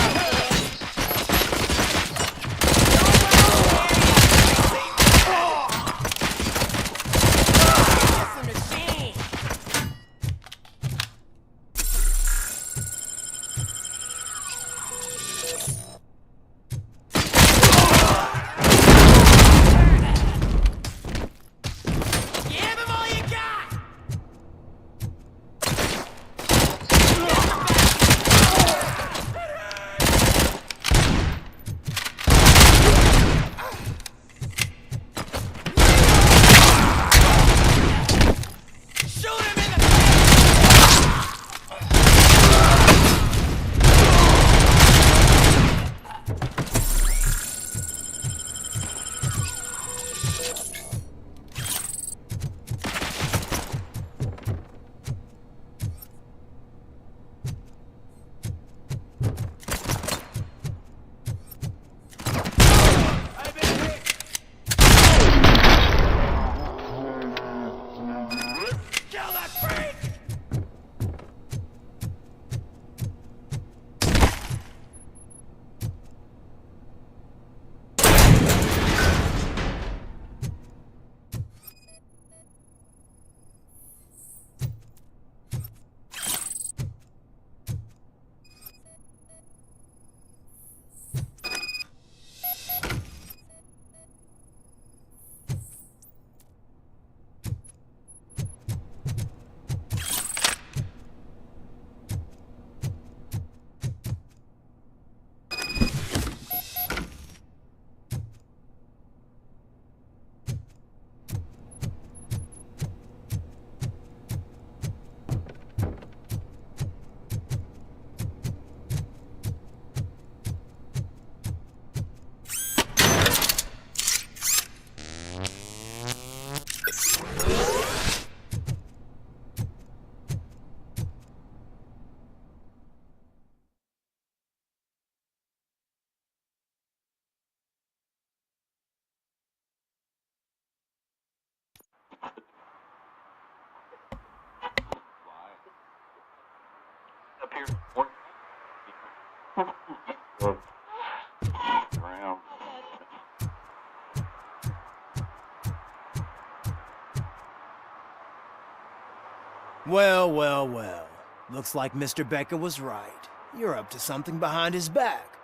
Well, well, well. Looks like Mr. Becker was right. You're up to something behind his back.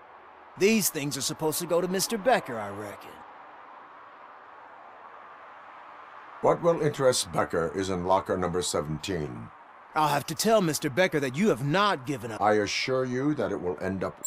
These things are supposed to go to Mr. Becker, I reckon. What will interest Becker is in locker number 17. I'll have to tell Mr. Becker that you have not given up. I assure you that it will end up...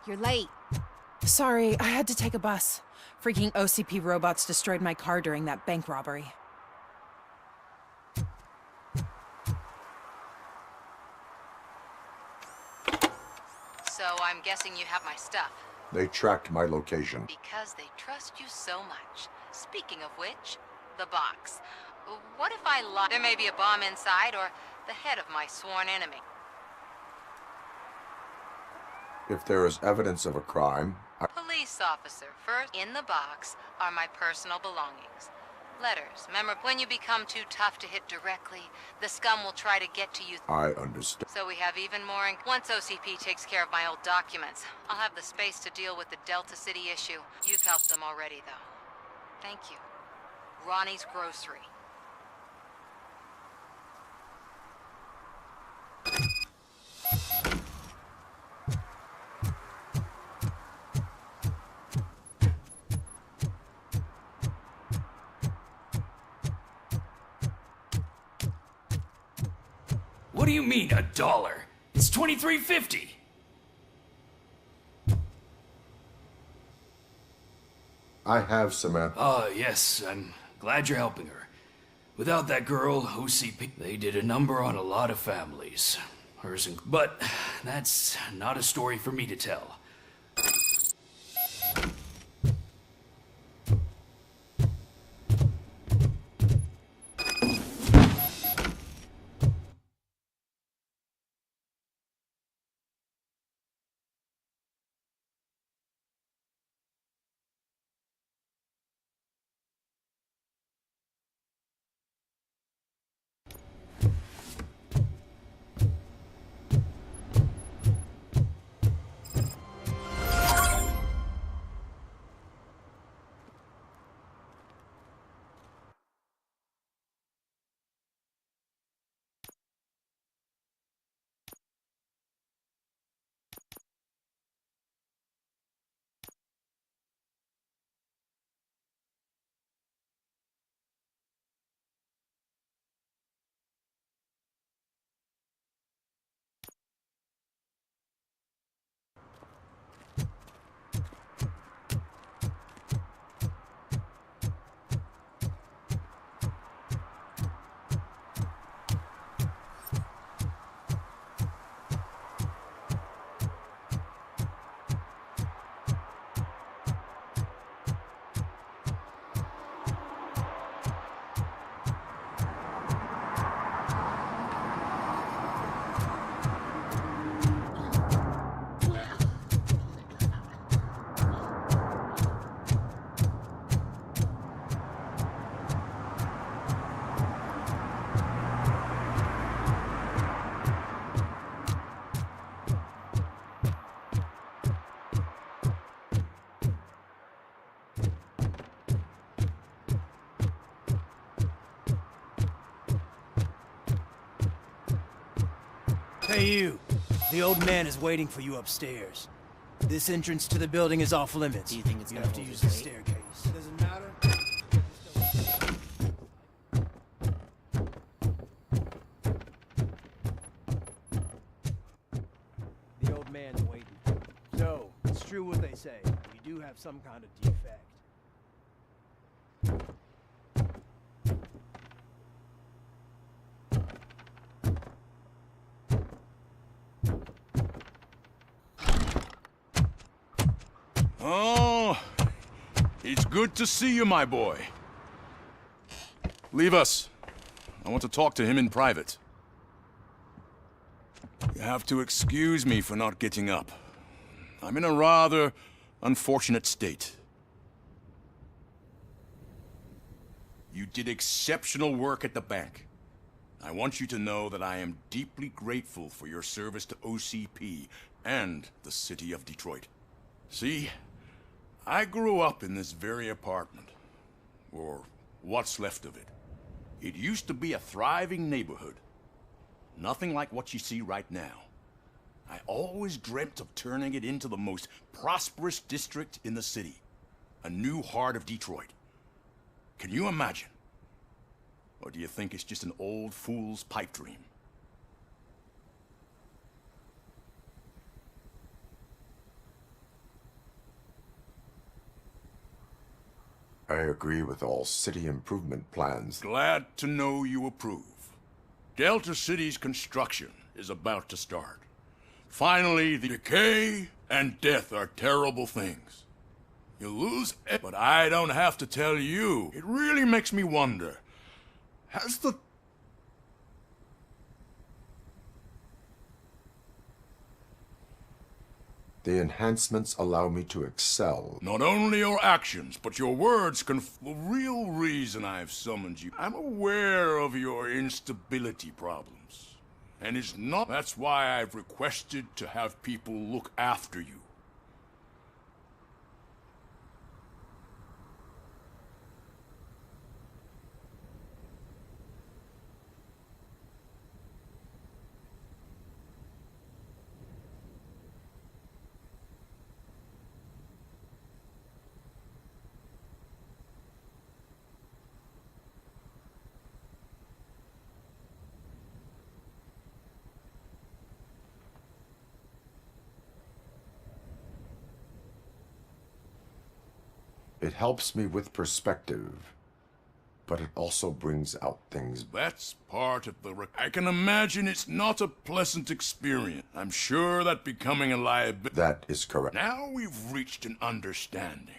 You're late. Sorry, I had to take a bus. Freaking OCP robots destroyed my car during that bank robbery. So I'm guessing you have my stuff. They tracked my location. Because they trust you so much. Speaking of which, the box. What if I lie? There may be a bomb inside, or the head of my sworn enemy. If there is evidence of a crime, Police officer, first in the box are my personal belongings. Letters. Remember, when you become too tough to hit directly, the scum will try to get to you. I understand. So we have even more once OCP takes care of my old documents, I'll have the space to deal with the Delta City issue. You've helped them already, though. Thank you. Ronnie's Grocery. What do you mean, $1? It's $23.50. I have Samantha. Oh, yes, I'm glad you're helping her. Without that girl, OCP, they did a number on a lot of families. Hers and... But that's not a story for me to tell. Hey, you. The old man is waiting for you upstairs. This entrance to the building is off limits. Do you think it's You gonna have to hold use his the weight? staircase. Doesn't matter. The old man's waiting. So, it's true what they say. You do have some kind of defect. Oh, it's good to see you, my boy. Leave us. I want to talk to him in private. You have to excuse me for not getting up. I'm in a rather unfortunate state. You did exceptional work at the bank. I want you to know that I am deeply grateful for your service to OCP and the city of Detroit. See, I grew up in this very apartment, or what's left of it. It used to be a thriving neighborhood. Nothing like what you see right now. I always dreamt of turning it into the most prosperous district in the city. A new heart of Detroit. Can you imagine? Or do you think it's just an old fool's pipe dream? I agree with all city improvement plans. Glad to know you approve. Delta City's construction is about to start. Finally, the decay and death are terrible things. You lose it, but I don't have to tell you. It really makes me wonder. Has the... The enhancements allow me to excel. Not only your actions, but your words the real reason I've summoned you. I'm aware of your instability problems. And it's not... That's why I've requested to have people look after you. It helps me with perspective, but it also brings out things. That's part of the... I can imagine it's not a pleasant experience. I'm sure that becoming a liability... That is correct. Now we've reached an understanding.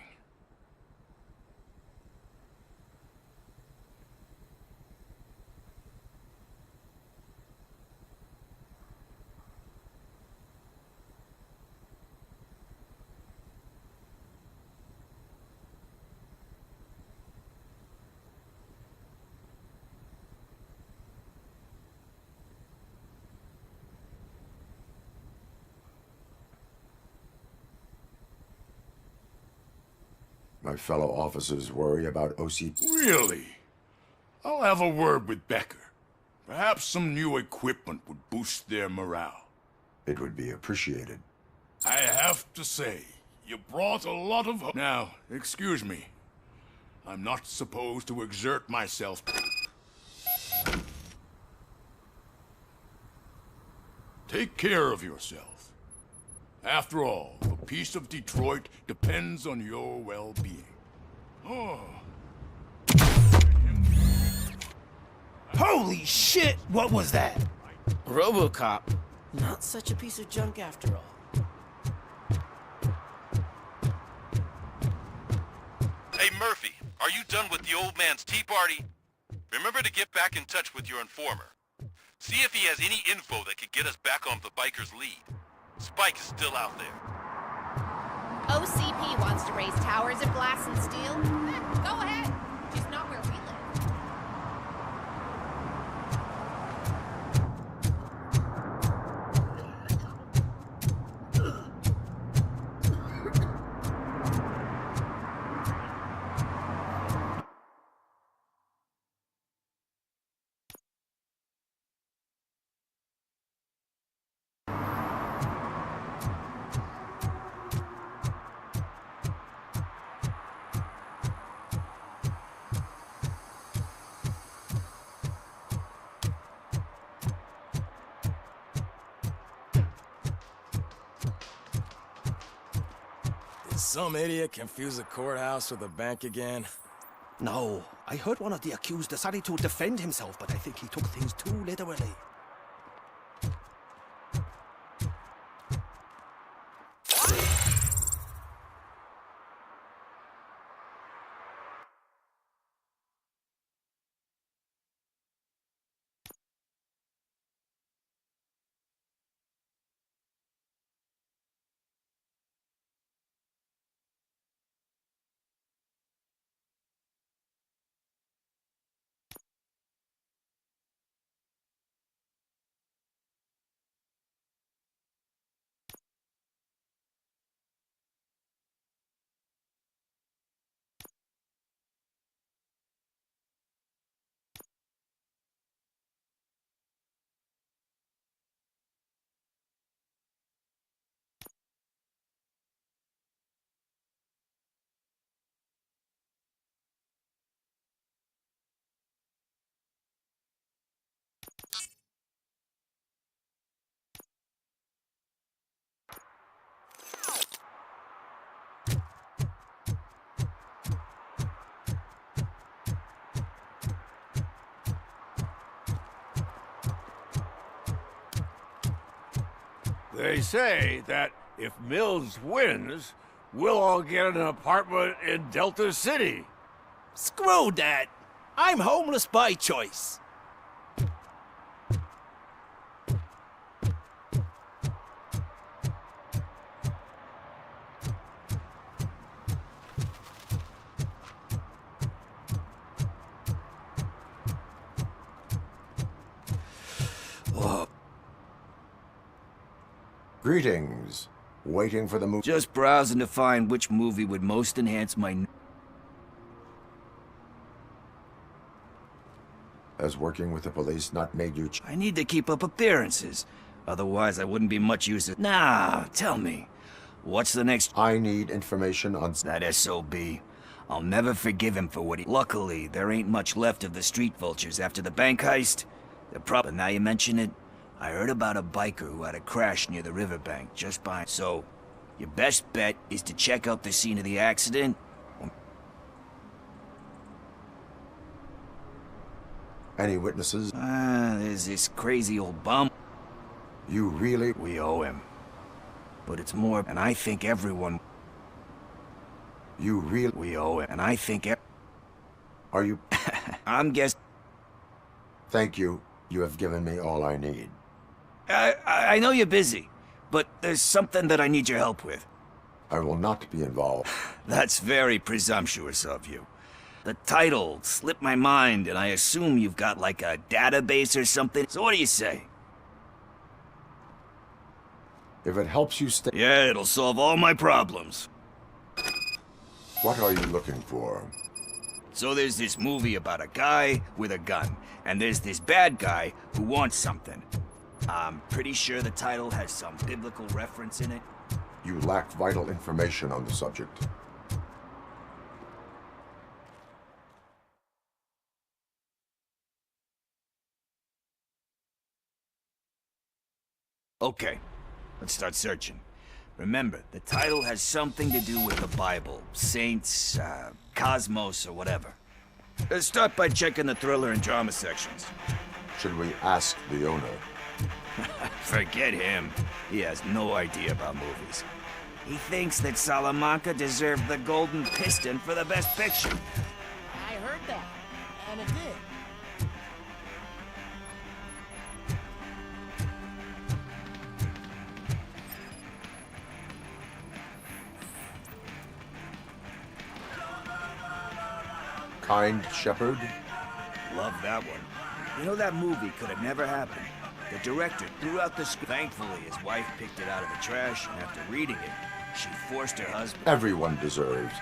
My fellow officers worry about OCP. Really? I'll have a word with Becker. Perhaps some new equipment would boost their morale. It would be appreciated. I have to say, you brought a lot of... Now, excuse me. I'm not supposed to exert myself. Take care of yourself. After all, the peace of Detroit depends on your well-being. Oh. Holy shit! What was that? RoboCop. Not such a piece of junk after all. Hey, Murphy, are you done with the old man's tea party? Remember to get back in touch with your informer. See if he has any info that could get us back on the biker's lead. Spike is still out there. OCP wants to raise towers of glass and steel. Go ahead. Just not where we some idiot confuse the courthouse with a bank again? No, I heard one of the accused decided to defend himself, but I think he took things too literally. They say that if Mills wins, we'll all get an apartment in Delta City. Screw that! I'm homeless by choice. Greetings. Waiting for the movie. Just browsing to find which movie would most enhance my... Has working with the police not made you... I need to keep up appearances. Otherwise, I wouldn't be much use at... Nah, tell me. What's the next... I need information on... That SOB. I'll never forgive him for what he... Luckily, there ain't much left of the street vultures after the bank heist. The problem, now you mention it, I heard about a biker who had a crash near the riverbank just by... So, your best bet is to check out the scene of the accident. Any witnesses? There's this crazy old bum. You really... We owe him. But it's more... And I think everyone... You really... We owe him. And I think... Are you... I'm guessing... Thank you. You have given me all I need. I know you're busy, but there's something that I need your help with. I will not be involved. That's very presumptuous of you. The title slipped my mind, and I assume you've got like a database or something. So what do you say? If it helps you stay... Yeah, it'll solve all my problems. What are you looking for? So there's this movie about a guy with a gun, and there's this bad guy who wants something. I'm pretty sure the title has some biblical reference in it. You lack vital information on the subject. Okay, let's start searching. Remember, the title has something to do with the Bible, saints, cosmos, or whatever. Let's start by checking the thriller and drama sections. Should we ask the owner? Forget him. He has no idea about movies. He thinks that Salamanca deserved the Golden Piston for the Best Picture. I heard that, and it did. Kind Shepherd? Love that one. You know, that movie could have never happened. The director threw out the script. Thankfully, his wife picked it out of the trash, and after reading it, she forced her husband... Everyone deserves.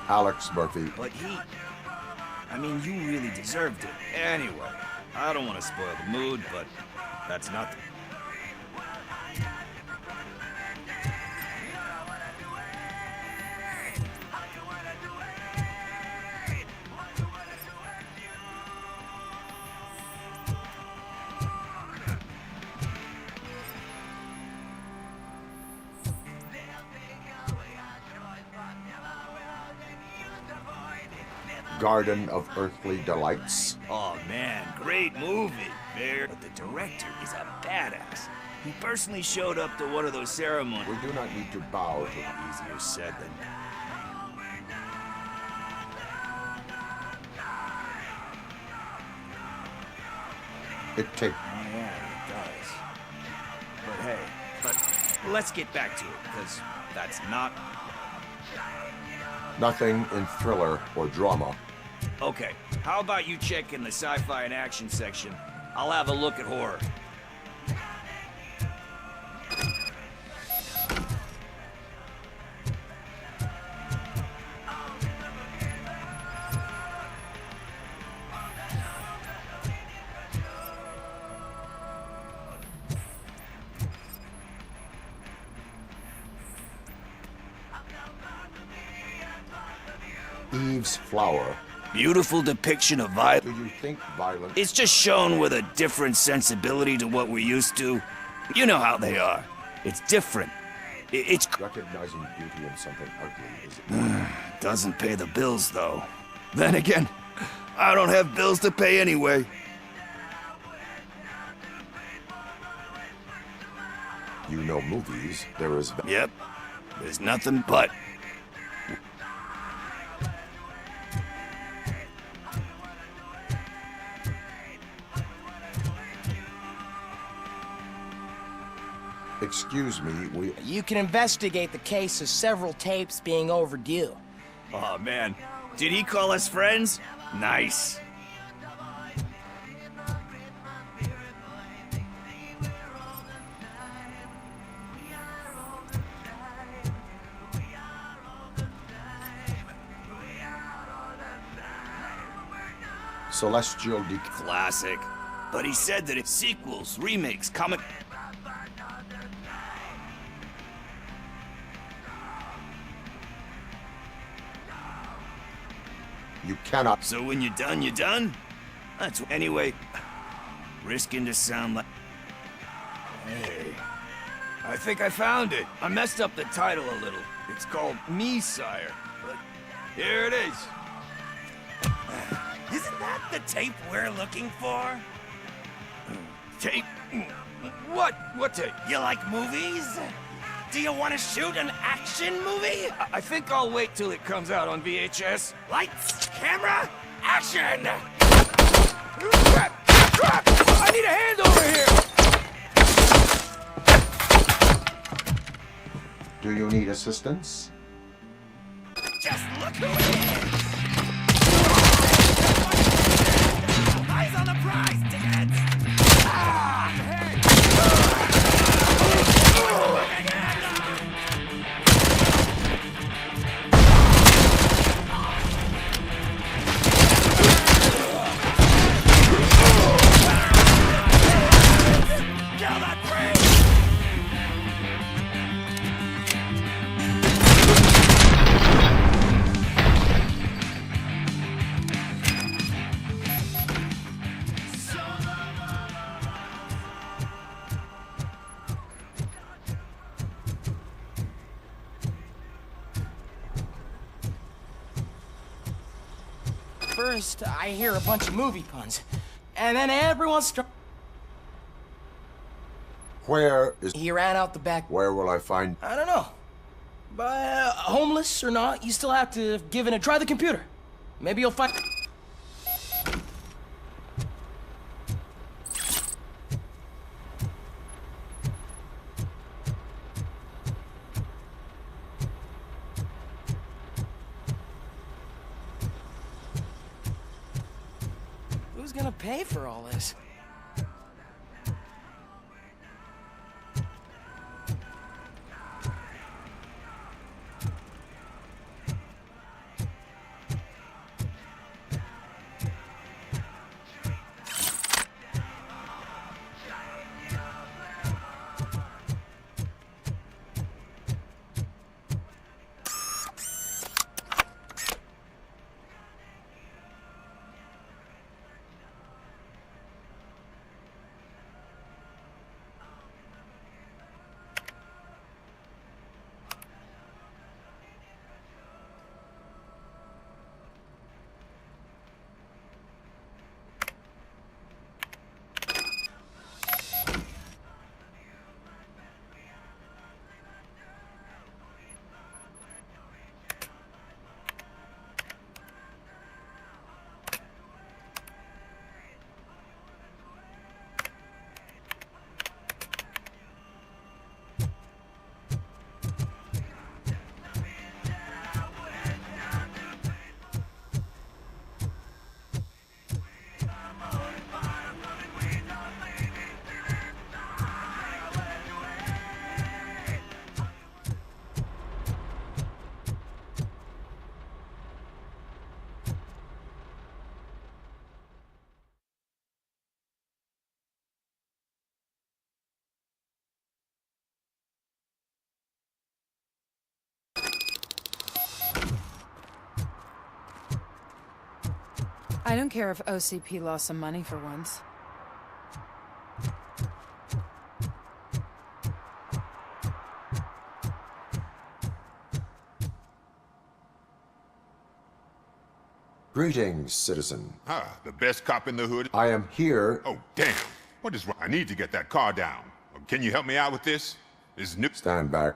Alex Murphy. But he... I mean, you really deserved it. Anyway, I don't want to spoil the mood, but that's nothing. Garden of Earthly Delights? Oh man, great movie. But the director is a badass. He personally showed up to one of those ceremonies. We do not need to bow to Easier said than done. it. Take. Oh yeah, it does. But hey, let's get back to it, because that's not... Nothing in thriller or drama. Okay, how about you check in the sci-fi and action section? I'll have a look at horror. Eve's Flower. Beautiful depiction of violence. Do you think violence... It's just shown with a different sensibility to what we're used to. You know how they are. It's different. It's... Recognizing beauty in something ugly is... Doesn't pay the bills, though. Then again, I don't have bills to pay anyway. You know movies, there is... Yep. There's nothing but... Excuse me, You can investigate the case of several tapes being overdue. Oh, man. Did he call us friends? Nice. Celestial Classic. But he said that it's sequels, remakes, comic... You cannot... So when you're done, you're done? That's... Anyway, risking to sound like... Hey, I think I found it. I messed up the title a little. It's called Me, Sire. But here it is. Isn't that the tape we're looking for? Tape? What? What tape? You like movies? Do you want to shoot an action movie? I think I'll wait till it comes out on VHS. Lights, camera, action! Crap! Crap! I need a hand over here! Do you need assistance? Just look who it is! Eyes on the prize, dickheads! Ah! Hey! First, I hear a bunch of movie puns, and then everyone starts... Where is... He ran out the back... Where will I find... I don't know. But, homeless or not, you still have to give it a try the computer. Maybe you'll find... Who's gonna pay for all this? I don't care if OCP lost some money for once. Greetings, citizen. Ah, the best cop in the hood? I am here. Oh, damn. What is wrong? I need to get that car down. Can you help me out with this? Is new. Stand back.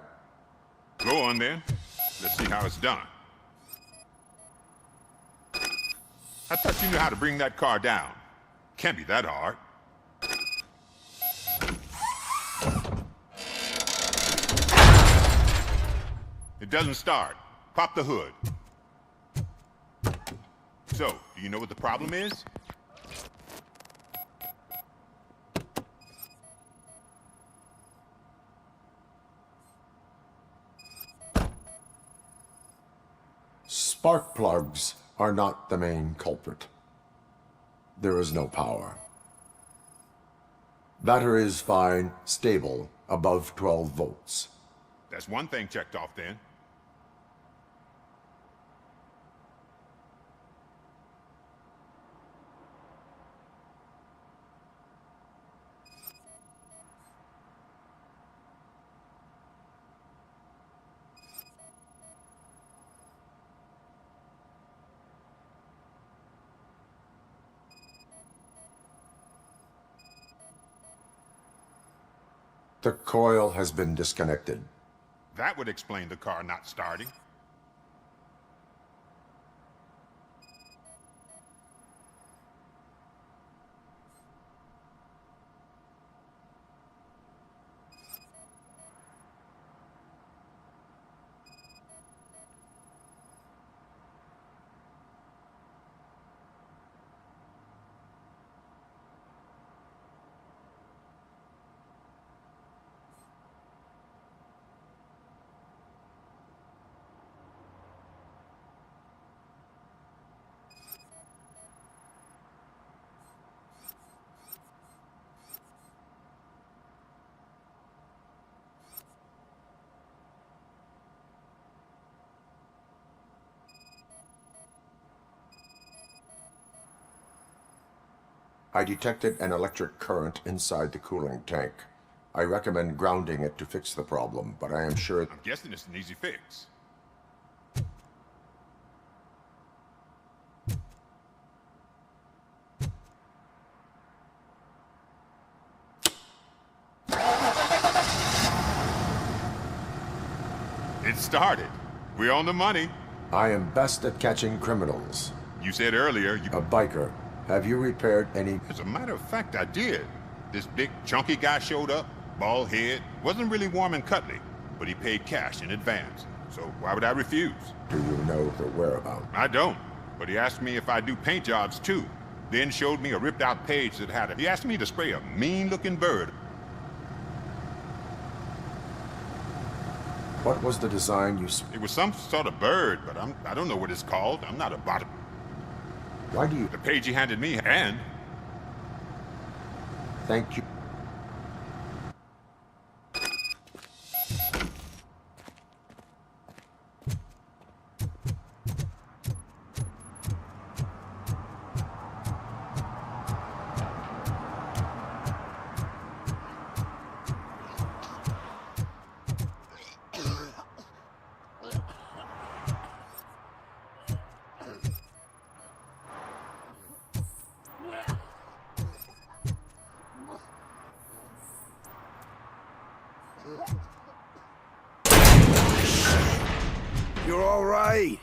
Go on then. Let's see how it's done. I thought you knew how to bring that car down. Can't be that hard. It doesn't start. Pop the hood. So, do you know what the problem is? Spark plugs are not the main culprit. There is no power. Battery is fine, stable, above 12 volts. That's one thing checked off then. The coil has been disconnected. That would explain the car not starting. I detected an electric current inside the cooling tank. I recommend grounding it to fix the problem, but I am sure... I'm guessing it's an easy fix. It started. We're on the money. I am best at catching criminals. You said earlier you... A biker. Have you repaired any... As a matter of fact, I did. This big, chunky guy showed up, bald head, wasn't really warm and cuddly, but he paid cash in advance. So why would I refuse? Do you know the whereabouts? I don't, but he asked me if I do paint jobs too. Then showed me a ripped out page that had it. He asked me to spray a mean-looking bird. What was the design you... It was some sort of bird, but I don't know what it's called. I'm not a bot. Why do you... The page he handed me, and... Thank you. You're all right.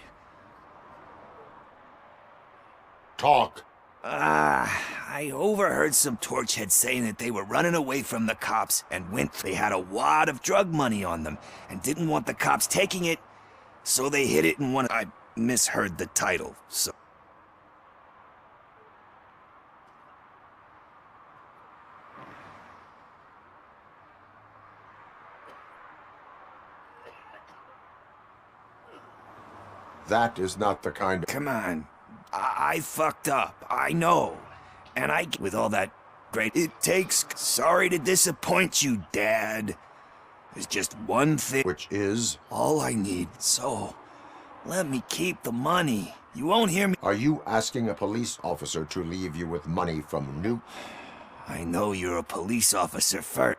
Talk. I overheard some torchheads saying that they were running away from the cops and they had a wad of drug money on them and didn't want the cops taking it, so they hid it in one... I misheard the title, so... That is not the kind of... Come on. I fucked up. I know. And with all that great... It takes... Sorry to disappoint you, Dad. There's just one thing... Which is? All I need. So, let me keep the money. You won't hear me. Are you asking a police officer to leave you with money from Newt? I know you're a police officer first.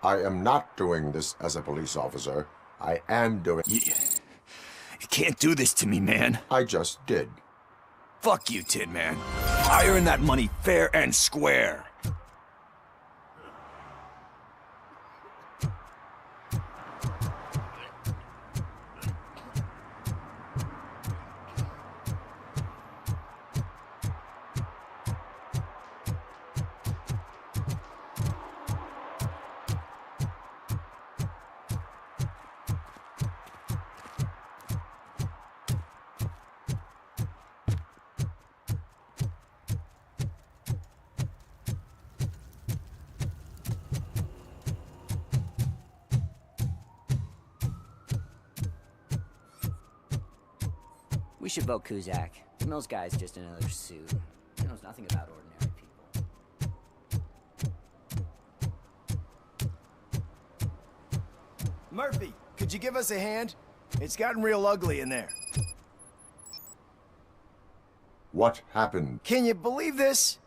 I am not doing this as a police officer. I am doing... You can't do this to me, man. I just did. Fuck you, Tin Man. I earn that money fair and square. We should vote Kuzak. The Mills guy's just another suit. He knows nothing about ordinary people. Murphy, could you give us a hand? It's gotten real ugly in there. What happened? Can you believe this?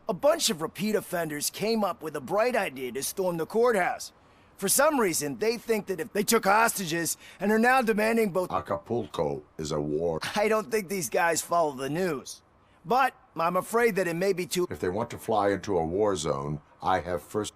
A bunch of repeat offenders came up with a bright idea to storm the courthouse. For some reason, they think that if they took hostages and are now demanding both... Acapulco is a war. I don't think these guys follow the news. But I'm afraid that it may be too... If they want to fly into a war zone, I have first...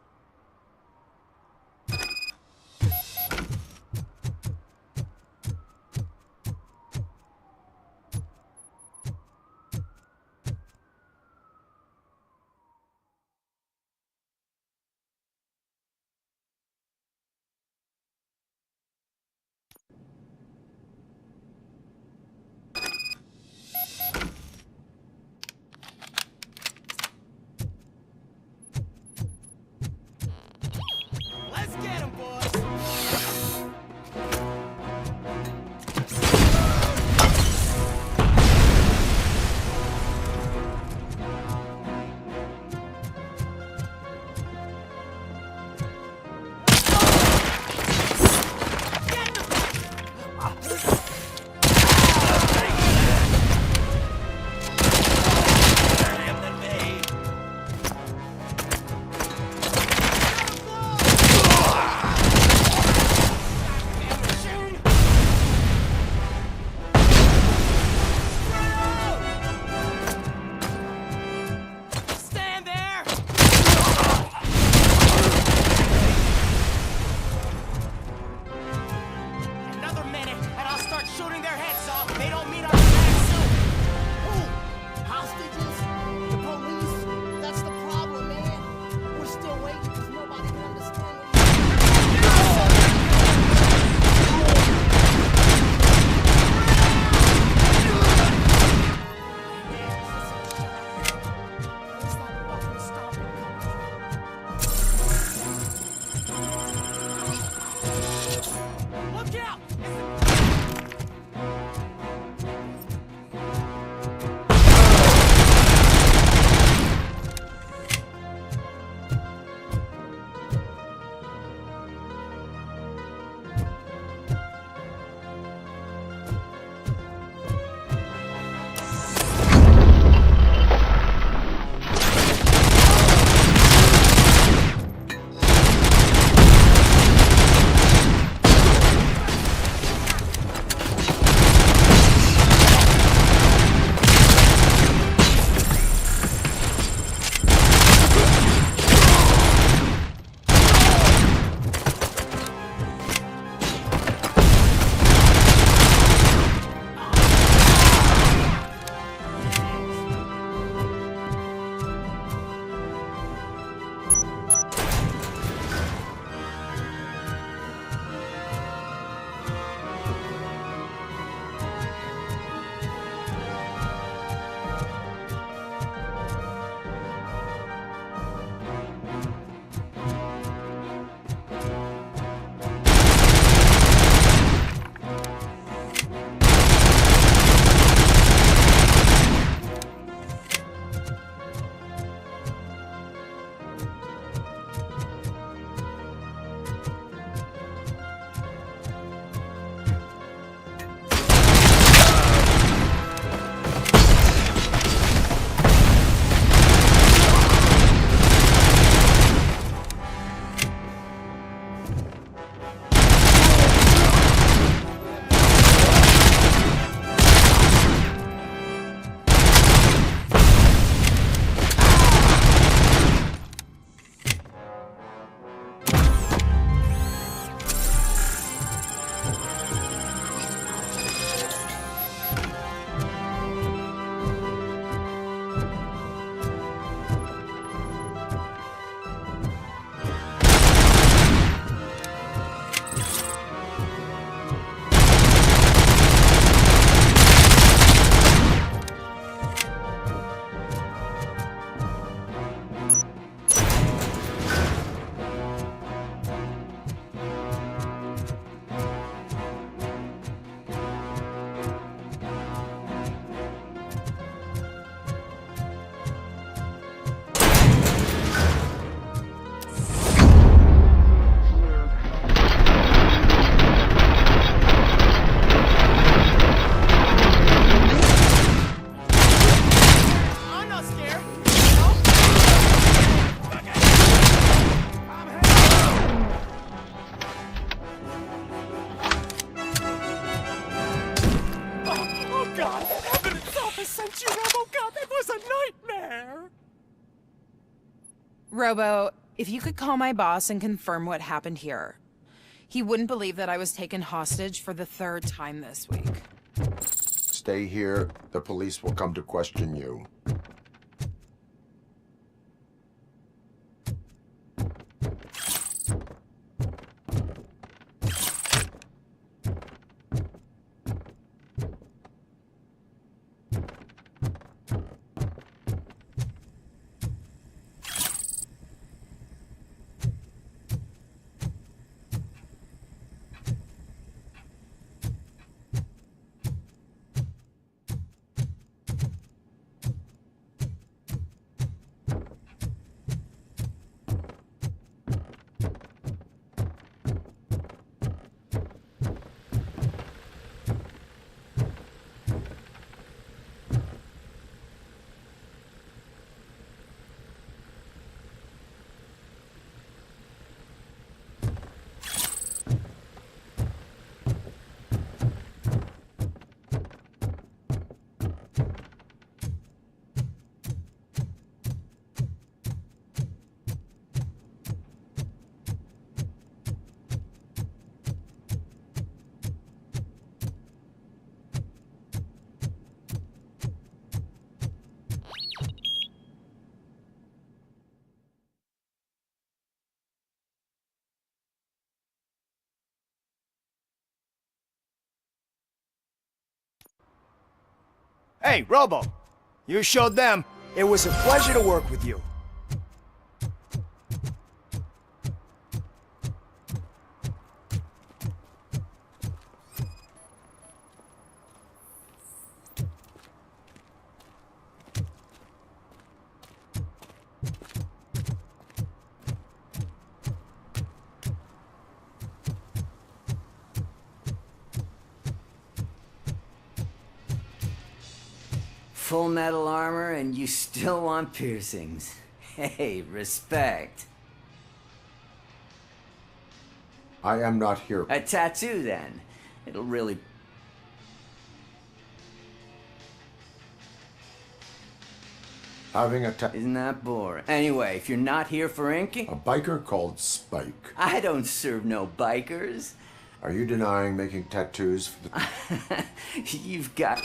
Robo, if you could call my boss and confirm what happened here. He wouldn't believe that I was taken hostage for the 3rd time this week. Stay here. The police will come to question you. Hey, Robo! You showed them. It was a pleasure to work with you. Full metal armor and you still want piercings. Hey, respect. I am not here. A tattoo, then. It'll really... Having a Isn't that boring? Anyway, if you're not here for inking... A biker called Spike. I don't serve no bikers. Are you denying making tattoos for the... You've got...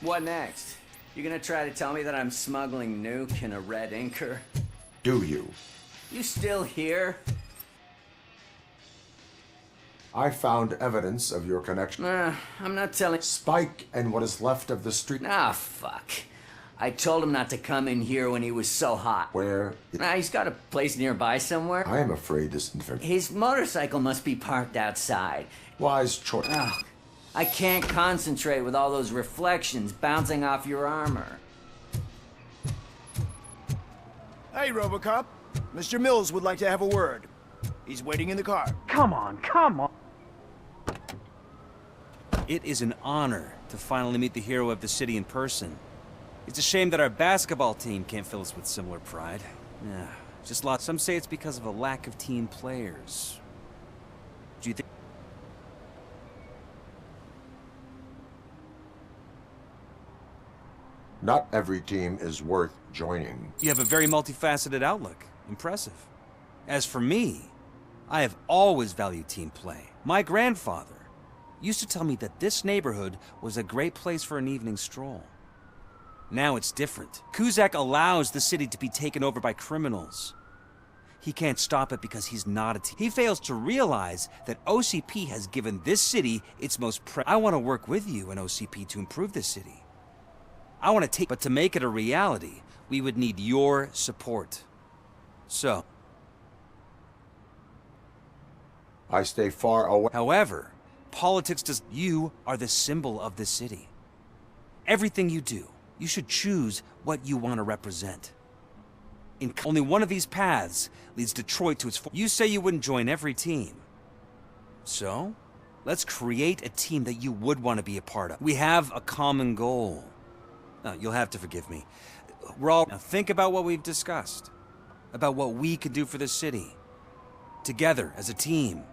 What next? You gonna try to tell me that I'm smuggling nuke in a red inker? Do you? You still here? I found evidence of your connection. I'm not telling... Spike and what is left of the street... Ah, fuck. I told him not to come in here when he was so hot. Where? He's got a place nearby somewhere. I am afraid this information... His motorcycle must be parked outside. Wise choice. Oh, I can't concentrate with all those reflections bouncing off your armor. Hey, RoboCop. Mr. Mills would like to have a word. He's waiting in the car. Come on, come on. It is an honor to finally meet the hero of the city in person. It's a shame that our basketball team can't fill us with similar pride. Yeah, just lots. Some say it's because of a lack of team players. Do you think... Not every team is worth joining. You have a very multifaceted outlook. Impressive. As for me, I have always valued team play. My grandfather used to tell me that this neighborhood was a great place for an evening stroll. Now it's different. Kuzak allows the city to be taken over by criminals. He can't stop it because he's not a team. He fails to realize that OCP has given this city its most I want to work with you and OCP to improve this city. I want to take... But to make it a reality, we would need your support. So... I stay far away. However, politics does... You are the symbol of the city. Everything you do, you should choose what you want to represent. Only one of these paths leads Detroit to its... You say you wouldn't join every team. So, let's create a team that you would want to be a part of. We have a common goal. You'll have to forgive me. We're all... Now think about what we've discussed. About what we could do for the city. Together, as a team.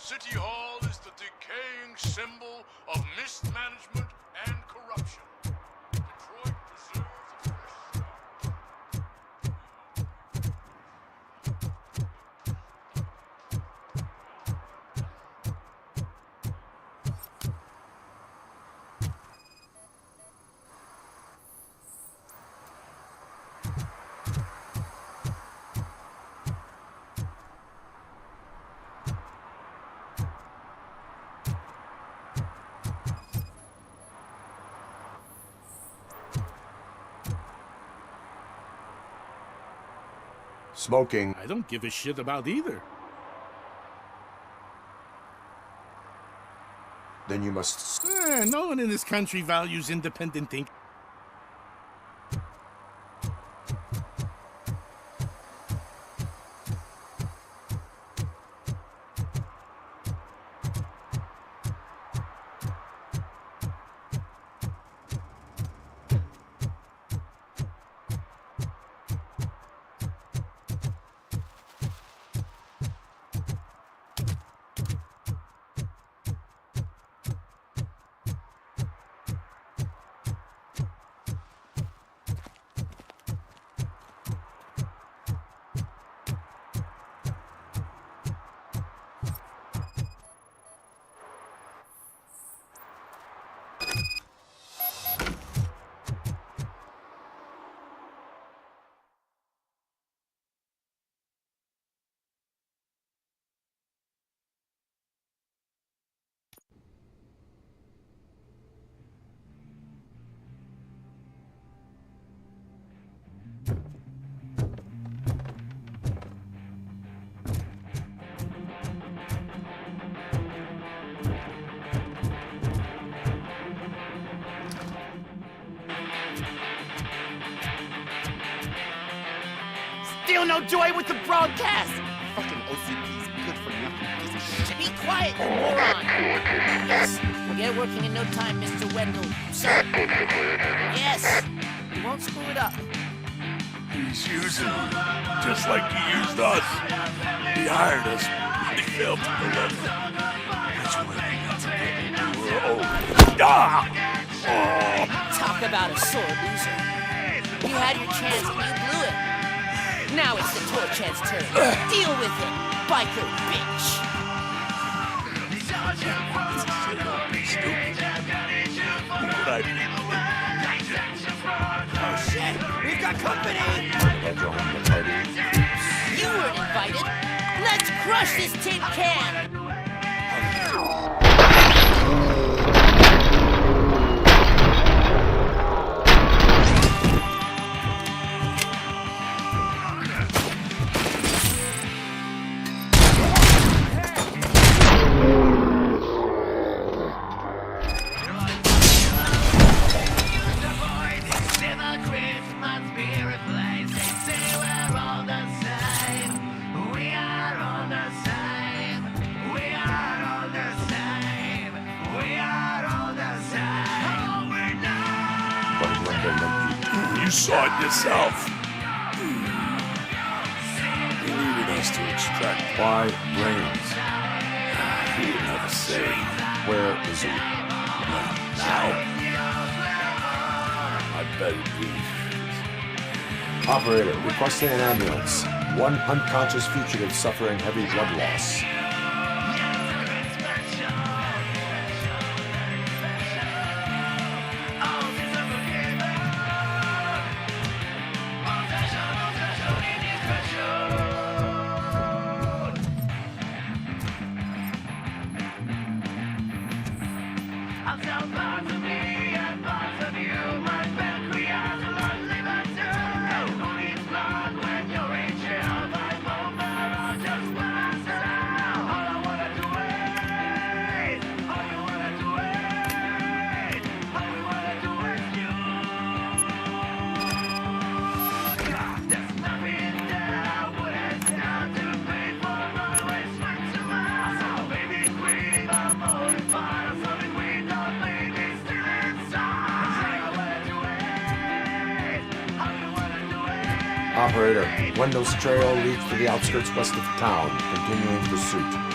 City Hall is the decaying symbol of mismanagement and corruption. Detroit deserves a fresh start. Smoking. I don't give a shit about either. Then you must... No one in this country values independent thinking. Still no joy with the broadcast! Fucking OCP's good for nothing piece of shit. Be quiet, you moron! Yes, we'll get it working in no time, Mr. Wendell. Sir. Yes! You won't screw it up. He's using me, just like he used us. He hired us, he failed to deliver. That's when we were over. Talk about a sore loser. You had your chance and you blew it. Now it's the tour chance turn. Deal with it, biker bitch. Oh shit, we've got company! You weren't invited. Let's crush this tin can! You saw it yourself. He needed us to extract Why brains? He would never say. Where is he? Now? I bet it be. Operator, requesting an ambulance. One unconscious fugitive suffering heavy blood loss. Operator, Wendell's trail leads to the outskirts west of town, continuing pursuit.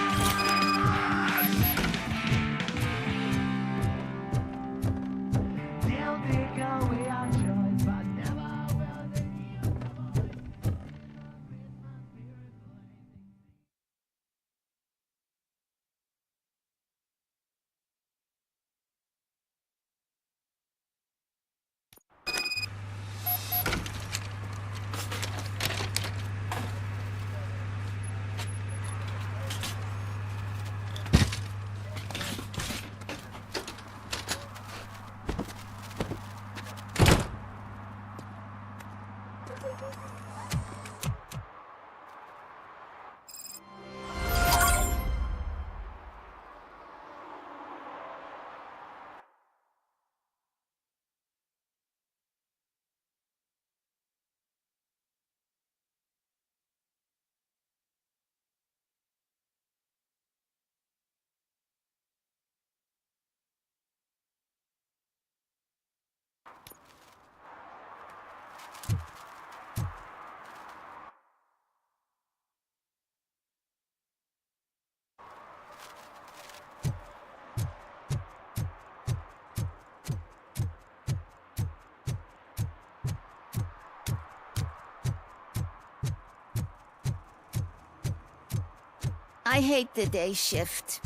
I hate the day shift.